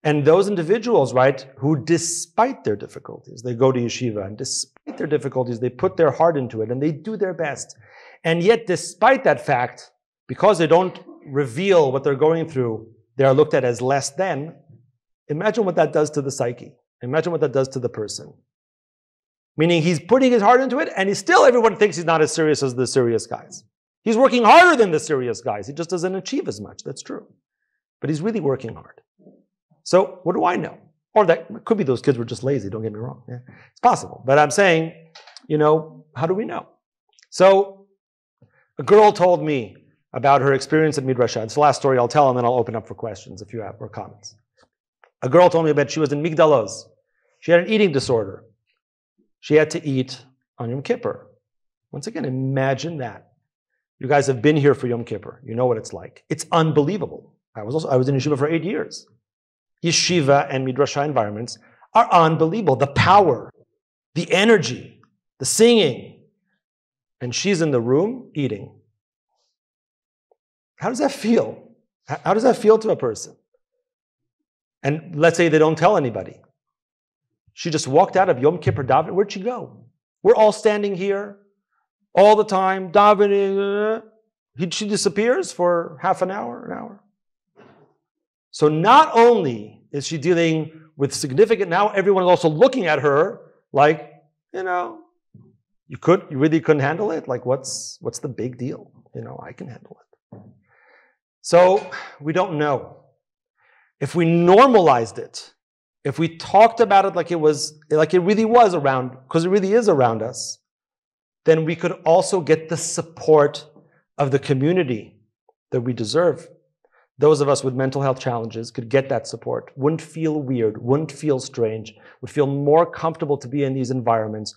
And those individuals, right, who despite their difficulties, they go to yeshiva, and despite their difficulties, they put their heart into it, and they do their best. And yet, despite that fact, because they don't reveal what they're going through, they are looked at as less than. Imagine what that does to the psyche. Imagine what that does to the person. Meaning he's putting his heart into it, and everyone thinks he's not as serious as the serious guys. He's working harder than the serious guys. He just doesn't achieve as much. That's true. But he's really working hard. So what do I know? Or that could be those kids were just lazy, don't get me wrong. Yeah, it's possible. But I'm saying, how do we know? So a girl told me about her experience at Midrasha. It's the last story I'll tell, and then I'll open up for questions if you have or comments. A girl told me about she was in Migdal Oz. She had an eating disorder. She had to eat on Yom Kippur. Once again, imagine that. You guys have been here for Yom Kippur. You know what it's like. It's unbelievable. I was in yeshiva for 8 years. Yeshiva and midrasha environments are unbelievable. The power, the energy, the singing. And she's in the room eating. How does that feel? How does that feel to a person? And let's say they don't tell anybody. She just walked out of Yom Kippur davening. Where'd she go? We're all standing here all the time, davening. She disappears for half an hour. So not only is she dealing with significant, now everyone is also looking at her like, you really couldn't handle it? Like, what's the big deal? I can handle it. So we don't know. If we normalized it, if we talked about it like it really was around, because it really is around us, then we could also get the support of the community that we deserve. Those of us with mental health challenges could get that support, wouldn't feel weird, wouldn't feel strange, would feel more comfortable to be in these environments.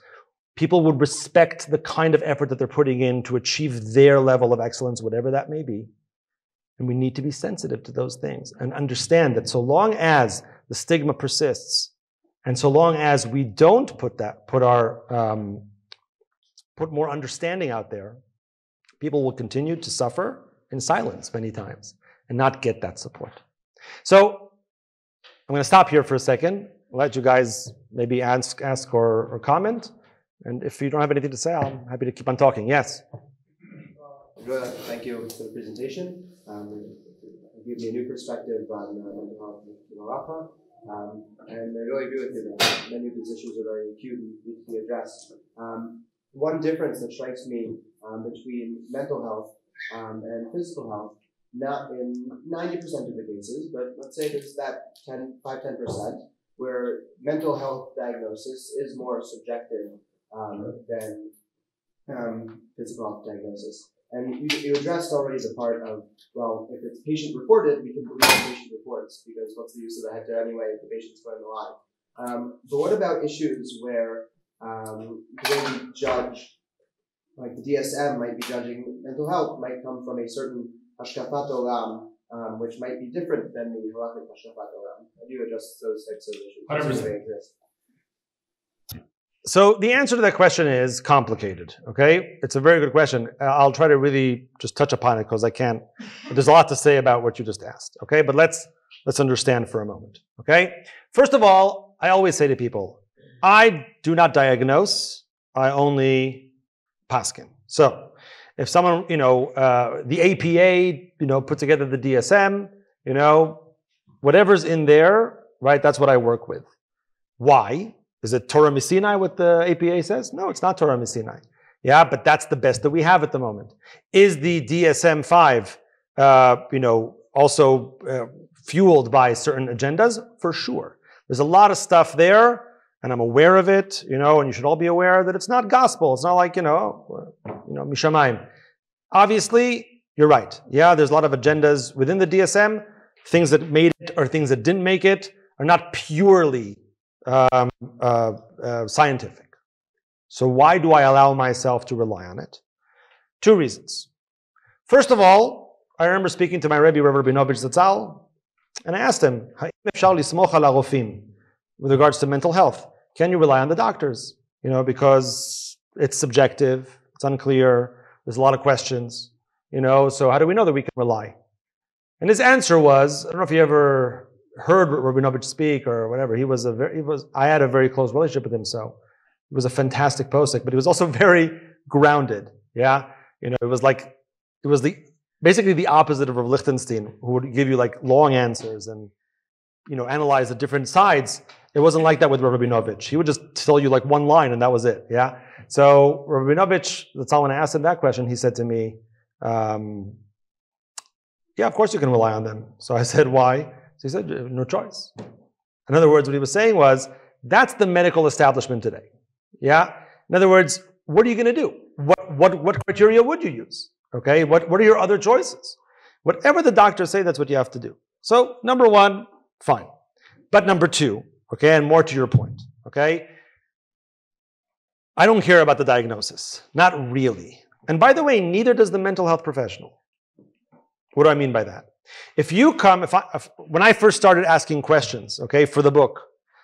People would respect the kind of effort that they're putting in to achieve their level of excellence, whatever that may be. And we need to be sensitive to those things and understand that so long as the stigma persists, and so long as we don't put more understanding out there, people will continue to suffer in silence many times and not get that support. So I'm going to stop here for a second. I'll let you guys maybe ask or comment. And if you don't have anything to say, I'm happy to keep on talking. Yes? Good. Thank you for the presentation. It gave me a new perspective on mental health in Rafa. And I really agree with you that many of these issues are very acute and need to be addressed. One difference that strikes me between mental health and physical health, not in 90% of the cases, but let's say there's that 5-10%, where mental health diagnosis is more subjective than physical health diagnosis. And you addressed already the part of, well, if it's patient reported, we can believe the patient reports, because what's the use of the heter anyway if the patient's going to lie? But what about issues where the way we judge, like the DSM might be judging mental health, might come from a certain hashkafat olam, which might be different than the halakhic hashkafat olam? How do you address those types of issues? 100%. So the answer to that question is complicated, okay? It's a very good question. I'll try to really just touch upon it because I can't. There's a lot to say about what you just asked, okay? But let's understand for a moment, okay? First of all, I always say to people, I do not diagnose, I only paskin. So if someone, the APA, put together the DSM, whatever's in there, right, that's what I work with. Why? Is it Torah Misinai what the APA says? No, it's not Torah Misinai. Yeah, but that's the best that we have at the moment. Is the DSM-5, also fueled by certain agendas? For sure. There's a lot of stuff there, and I'm aware of it, and you should all be aware that it's not gospel. It's not like, Mishamayim. Obviously, you're right. Yeah, there's a lot of agendas within the DSM. Things that made it or things that didn't make it are not purely scientific. So why do I allow myself to rely on it? Two reasons. First of all, I remember speaking to my Rebbe, Rabbi Rabinovich Zatzal, and I asked him, with regards to mental health, can you rely on the doctors? Because it's subjective, it's unclear, there's a lot of questions, so how do we know that we can rely? And his answer was, I don't know if you ever heard Rabinovich speak or whatever. I had a very close relationship with him, so he was a fantastic posek, but he was also very grounded. Yeah, it was basically the opposite of Rav Lichtenstein, who would give you like long answers and analyze the different sides. It wasn't like that with Rabinovich. He would just tell you like one line and that was it. Yeah. So Rabinovich, that's all when I asked him that question, he said to me, "Yeah, of course you can rely on them." So I said, "Why?" So he said, "No choice." In other words, what he was saying was, that's the medical establishment today. Yeah? In other words, what are you going to do? What criteria would you use? Okay? What are your other choices? Whatever the doctors say, that's what you have to do. So, number one, fine. But number two, okay, and more to your point, okay? I don't care about the diagnosis. Not really. And by the way, neither does the mental health professional. What do I mean by that? If you come, when I first started asking questions, okay, for the book,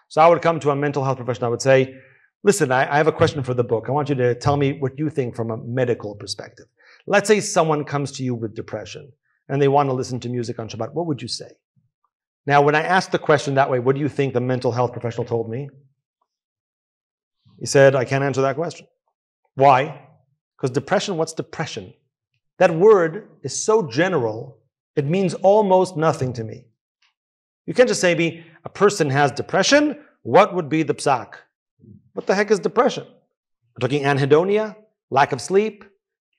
so I would come to a mental health professional, I would say, listen, I have a question for the book. I want you to tell me what you think from a medical perspective. Let's say someone comes to you with depression and they want to listen to music on Shabbat. What would you say? Now, when I asked the question that way, what do you think the mental health professional told me? He said, I can't answer that question. Why? Because depression, what's depression? That word is so general, it means almost nothing to me. You can't just say to me, a person has depression, what would be the psak? What the heck is depression? We're talking anhedonia, lack of sleep,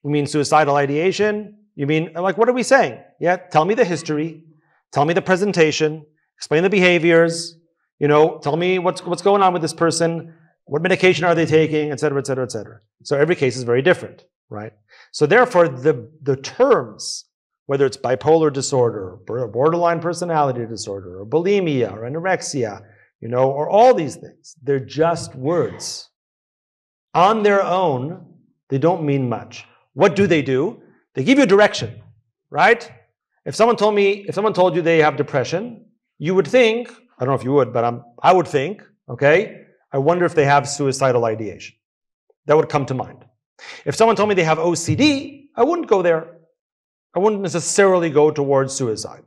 you mean suicidal ideation, you mean, like, what are we saying? Yeah, tell me the history, tell me the presentation, explain the behaviors, tell me what's going on with this person, what medication are they taking, etc., etc., etc. So every case is very different, right? So therefore, the terms, whether it's bipolar disorder, or borderline personality disorder, or bulimia, or anorexia, or all these things, they're just words. On their own, they don't mean much. What do? They give you direction, right? If someone told you they have depression, you would think, I don't know if you would, but I would think, okay, I wonder if they have suicidal ideation. That would come to mind. If someone told me they have OCD, I wouldn't go there. I wouldn't necessarily go towards suicide.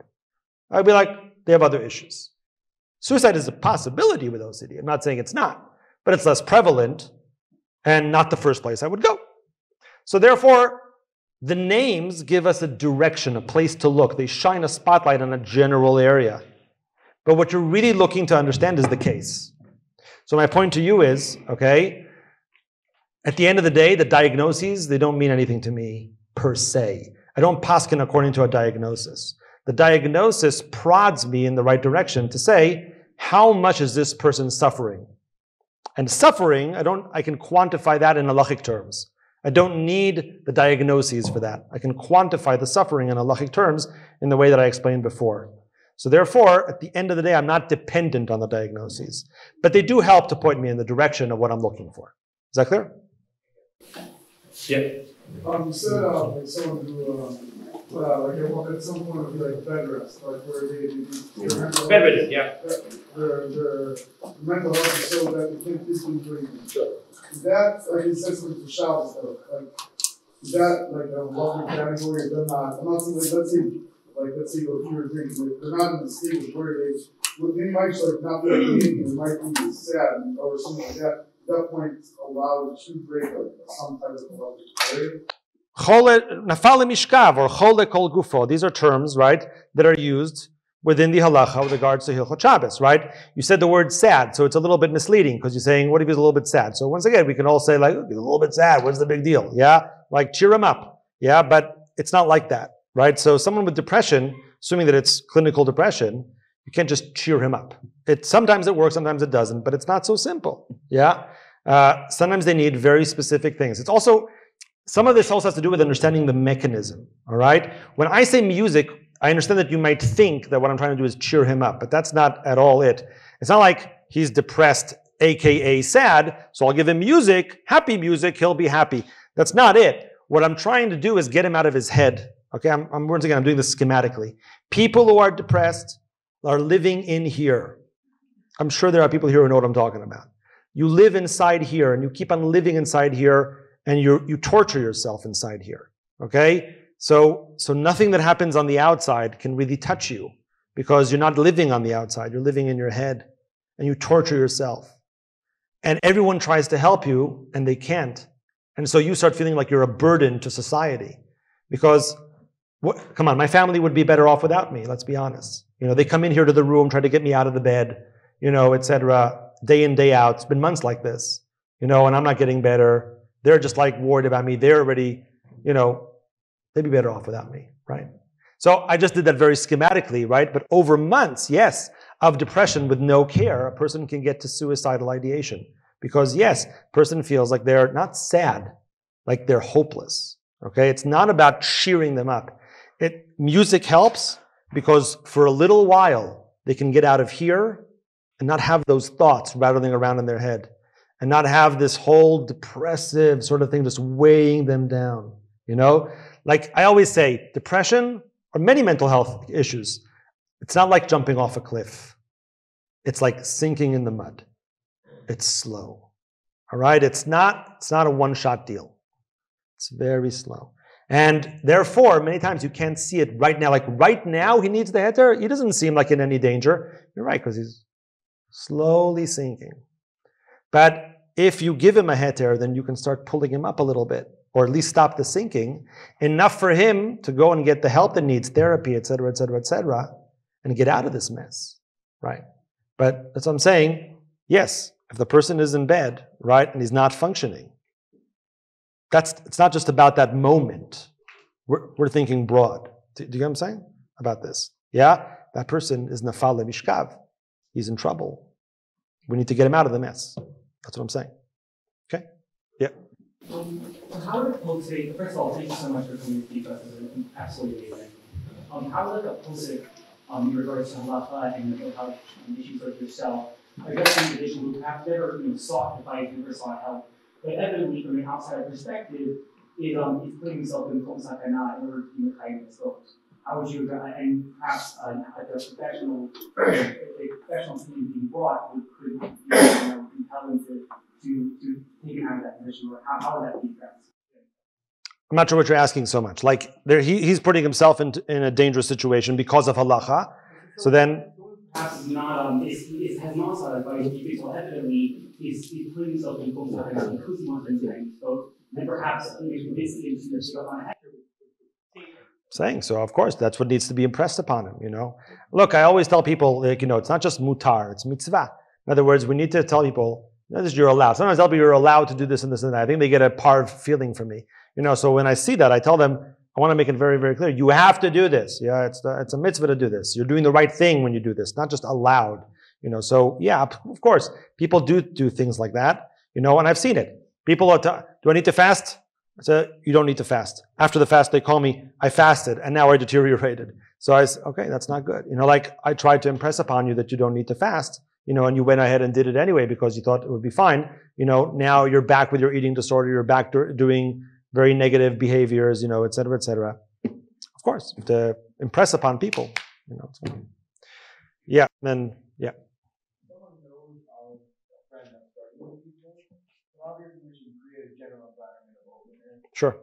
I'd be like, they have other issues. Suicide is a possibility with OCD. I'm not saying it's not, but it's less prevalent and not the first place I would go. So therefore, the names give us a direction, a place to look. They shine a spotlight on a general area. But what you're really looking to understand is the case. So my point to you is, okay, at the end of the day, the diagnoses, they don't mean anything to me per se. I don't paskin according to a diagnosis. The diagnosis prods me in the right direction to say, how much is this person suffering? And suffering, I can quantify that in halachic terms. I don't need the diagnoses for that. I can quantify the suffering in halachic terms in the way that I explained before. So therefore, at the end of the day, I'm not dependent on the diagnoses. But they do help to point me in the direction of what I'm looking for. Is that clear? Yeah. You said like someone who like at some point would be like bed rest, like where they Bedridden, yeah. Their mental health is so that they can't physically do anything. Is that like it says something for Shabbos though? Like is that like a lovely category? Or they're not. I'm not saying like let's say what you were thinking. They're not in the state where they might just like not be like anything. They might be sad or something like that. At that point, allowed to break some type of lovely barrier. Nafal mishkav or chole kol gufo. These are terms, right, that are used within the halacha with regards to Hilchot Shabbos, right? You said the word sad, so it's a little bit misleading because you're saying, what if he's a little bit sad? So once again, we can all say like, he's a little bit sad. What's the big deal? Yeah, like cheer him up. Yeah, but it's not like that, right? So someone with depression, assuming that it's clinical depression, you can't just cheer him up. Sometimes it works, sometimes it doesn't, but it's not so simple. Yeah, sometimes they need very specific things. It's also some of this also has to do with understanding the mechanism. All right, when I say music, I understand that you might think that what I'm trying to do is cheer him up, but that's not at all it. It's not like he's depressed, aka sad, so I'll give him music, happy music, he'll be happy. That's not it. What I'm trying to do is get him out of his head. Okay, once again, I'm doing this schematically. People who are depressed are living in here. I'm sure there are people here who know what I'm talking about. You live inside here, and you keep on living inside here, and you torture yourself inside here. Okay? So nothing that happens on the outside can really touch you because you're not living on the outside. You're living in your head and you torture yourself. And everyone tries to help you and they can't. And so you start feeling like you're a burden to society because, come on, my family would be better off without me. Let's be honest. They come in here to the room, try to get me out of the bed, etc. Day in, day out. It's been months like this, and I'm not getting better. They're just like worried about me. They're already, they'd be better off without me, right? So I just did that very schematically, right? But over months, yes, of depression with no care, a person can get to suicidal ideation. Because yes, a person feels like they're not sad, like they're hopeless, okay? It's not about cheering them up. Music helps because for a little while, they can get out of here and not have those thoughts rattling around in their head and not have this whole depressive sort of thing just weighing them down, Like I always say, depression or many mental health issues, it's not like jumping off a cliff. It's like sinking in the mud. It's slow. All right? It's not a one-shot deal. It's very slow. And therefore, many times you can't see it right now. Like right now, he needs the heter. He doesn't seem like in any danger. You're right, because he's slowly sinking. But if you give him a heter, then you can start pulling him up a little bit, or at least stop the sinking, enough for him to go and get the help that needs, therapy, etc., and get out of this mess, right? But that's what I'm saying. Yes, if the person is in bed, right, and he's not functioning, it's not just about that moment. We're thinking broad. Do you get what I'm saying about this? Yeah, that person is nafal mishkav. He's in trouble. We need to get him out of the mess. That's what I'm saying. Okay? Yeah. How would a posik, first of all, thank you so much for coming to speak to us. It's absolutely amazing. How would a posik, in regards to halacha and mental health issues like yourself, address an individual who have never sought to fight for sought help, but evidently from an outside perspective is putting himself in some sakana in order to hide his goals? How would you, and perhaps a professional team being brought could compel him to take him out of that position, or how would that be addressed? I'm not sure what you're asking so much. Like he's putting himself in a dangerous situation because of halacha. So then, perhaps is not has not satisfied people evidently is putting himself in people's lives because he wants them to be spoke, and perhaps convincing him to go on ahead. Saying so, of course, that's what needs to be impressed upon him, you know. Look, I always tell people, like, you know, it's not just mutar, it's mitzvah. In other words, we need to tell people, not just you're allowed. Sometimes I tell people you're allowed to do this and this and that. I think they get a parv feeling from me. You know, so when I see that, I tell them, I want to make it very, very clear. You have to do this. Yeah, it's a mitzvah to do this. You're doing the right thing when you do this, not just allowed. You know, so yeah, of course, people do things like that, you know, and I've seen it. People are, do I need to fast? I said, you don't need to fast. After the fast, they call me, I fasted, and now I deteriorated. So I said, okay, that's not good. You know, like I tried to impress upon you that you don't need to fast, you know, and you went ahead and did it anyway because you thought it would be fine. You know, now you're back with your eating disorder. You're back doing very negative behaviors, you know, et cetera, et cetera. Of course, to impress upon people, you know. It's fine. Yeah, then, yeah. Someone knows of a friend that's starting with people, so obviously we should create a general environment of openness. Sure.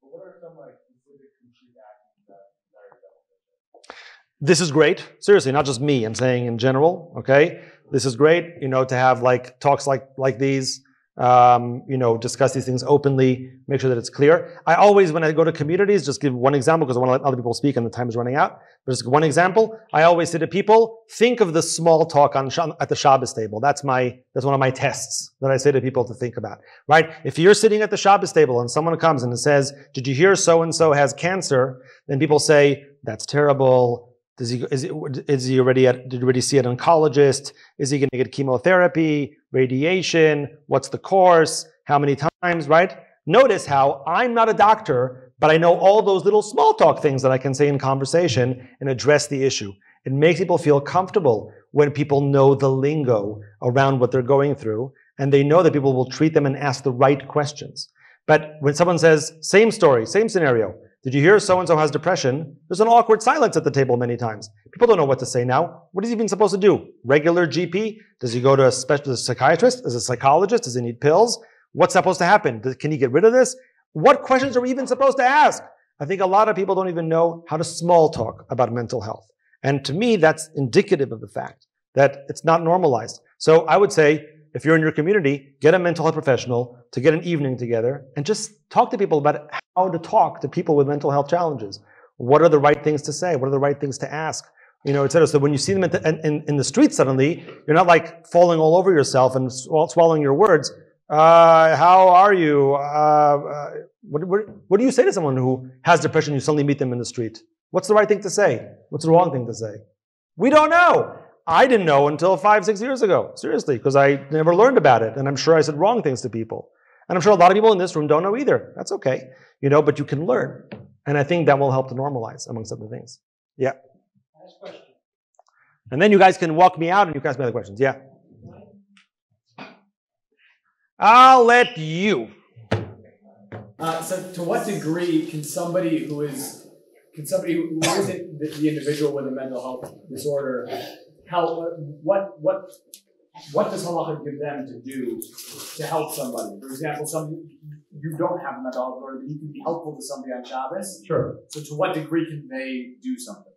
But what are some like specific concrete actions that are beneficial? This is great. Seriously, not just me. I'm saying in general, okay? This is great, you know, to have like talks like these, you know, discuss these things openly, make sure that it's clear. I always, when I go to communities, just give one example because I want to let other people speak and the time is running out. But just one example, I always say to people, think of the small talk at the Shabbos table. That's one of my tests that I say to people to think about, right? If you're sitting at the Shabbos table and someone comes and says, did you hear so-and-so has cancer? Then people say, that's terrible. Did you already see an oncologist? Is he going to get chemotherapy, radiation? What's the course? How many times, right? Notice how I'm not a doctor, but I know all those little small talk things that I can say in conversation and address the issue. It makes people feel comfortable when people know the lingo around what they're going through, and they know that people will treat them and ask the right questions. But when someone says, same story, same scenario, did you hear so-and-so has depression? There's an awkward silence at the table many times. People don't know what to say now. What is he even supposed to do? Regular GP? Does he go to a psychiatrist? Is a psychologist? Does he need pills? What's supposed to happen? Can he get rid of this? What questions are we even supposed to ask? I think a lot of people don't even know how to small talk about mental health. And to me, that's indicative of the fact that it's not normalized. So I would say, if you're in your community, get a mental health professional to get an evening together and just talk to people about how to talk to people with mental health challenges. What are the right things to say? What are the right things to ask? You know, et cetera. So when you see them in the street suddenly, you're not like falling all over yourself and swallowing your words. How are you? What do you say to someone who has depression? You suddenly meet them in the street. What's the right thing to say? What's the wrong thing to say? We don't know. I didn't know until 5-6 years ago. Seriously, because I never learned about it. And I'm sure I said wrong things to people. And I'm sure a lot of people in this room don't know either. That's okay. You know, but you can learn. And I think that will help to normalize, amongst other things. Yeah. Last question. And then you guys can walk me out and you can ask me other questions. Yeah. I'll let you. So to what degree can somebody who isn't the individual with a mental health disorder help? What does halacha give them to do to help somebody? For example, you don't have a mental health disorder, but you can be helpful to somebody on Shabbos. Sure. So to what degree can they do something?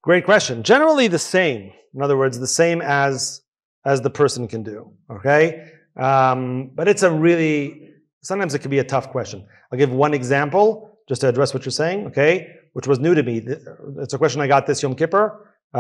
Great question. Generally the same. In other words, the same as the person can do. Okay? But it's sometimes it can be a tough question. I'll give one example just to address what you're saying, okay, which was new to me. It's a question I got this Yom Kippur. It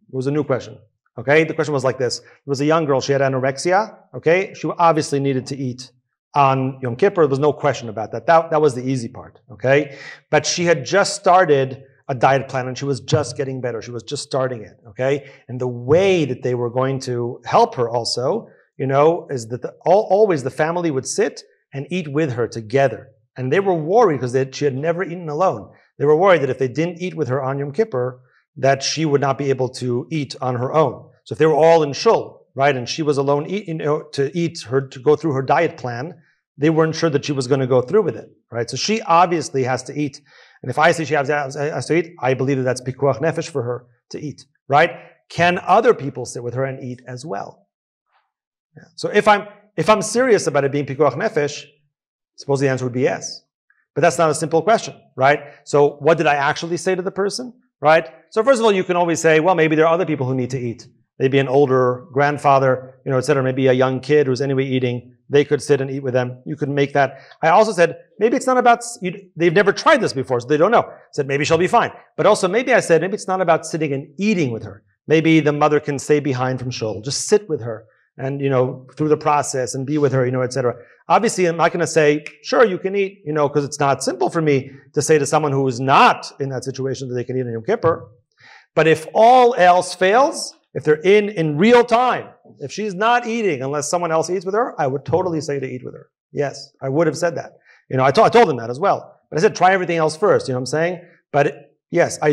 was a new question, okay? The question was like this. There was a young girl, she had anorexia, okay? She obviously needed to eat on Yom Kippur. There was no question about that. That was the easy part, okay? But she had just started a diet plan and she was just getting better. She was just starting it, okay? And the way that they were going to help her also, you know, is that always the family would sit and eat with her together. And they were worried because she had never eaten alone. They were worried that if they didn't eat with her on Yom Kippur, that she would not be able to eat on her own. So if they were all in shul, right, and she was alone to go through her diet plan, they weren't sure that she was going to go through with it, right? So she obviously has to eat. And if I say she has to eat, I believe that that's pikuach nefesh for her to eat, right? Can other people sit with her and eat as well? Yeah. So if I'm serious about it being pikuach nefesh, suppose the answer would be yes. But that's not a simple question, right? So what did I actually say to the person, right? So first of all, you can always say, well, maybe there are other people who need to eat. Maybe an older grandfather, etc. Maybe a young kid who's anyway eating. They could sit and eat with them. You could make that. I also said, maybe it's not about, they've never tried this before, so they don't know. I said, maybe she'll be fine. But also maybe I said, maybe it's not about sitting and eating with her. Maybe the mother can stay behind from shul. Just sit with her and, through the process and be with her, etc. Obviously, I'm not going to say, sure, you can eat, because it's not simple for me to say to someone who is not in that situation that they can eat on Yom Kippur. But if all else fails, if they're in real time, if she's not eating unless someone else eats with her, I would totally say to eat with her. Yes, I would have said that. I told them that as well. But I said, try everything else first, you know what I'm saying? But yes, I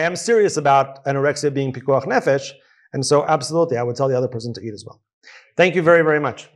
am serious about anorexia being pikuach nefesh. And so absolutely, I would tell the other person to eat as well. Thank you very, very much.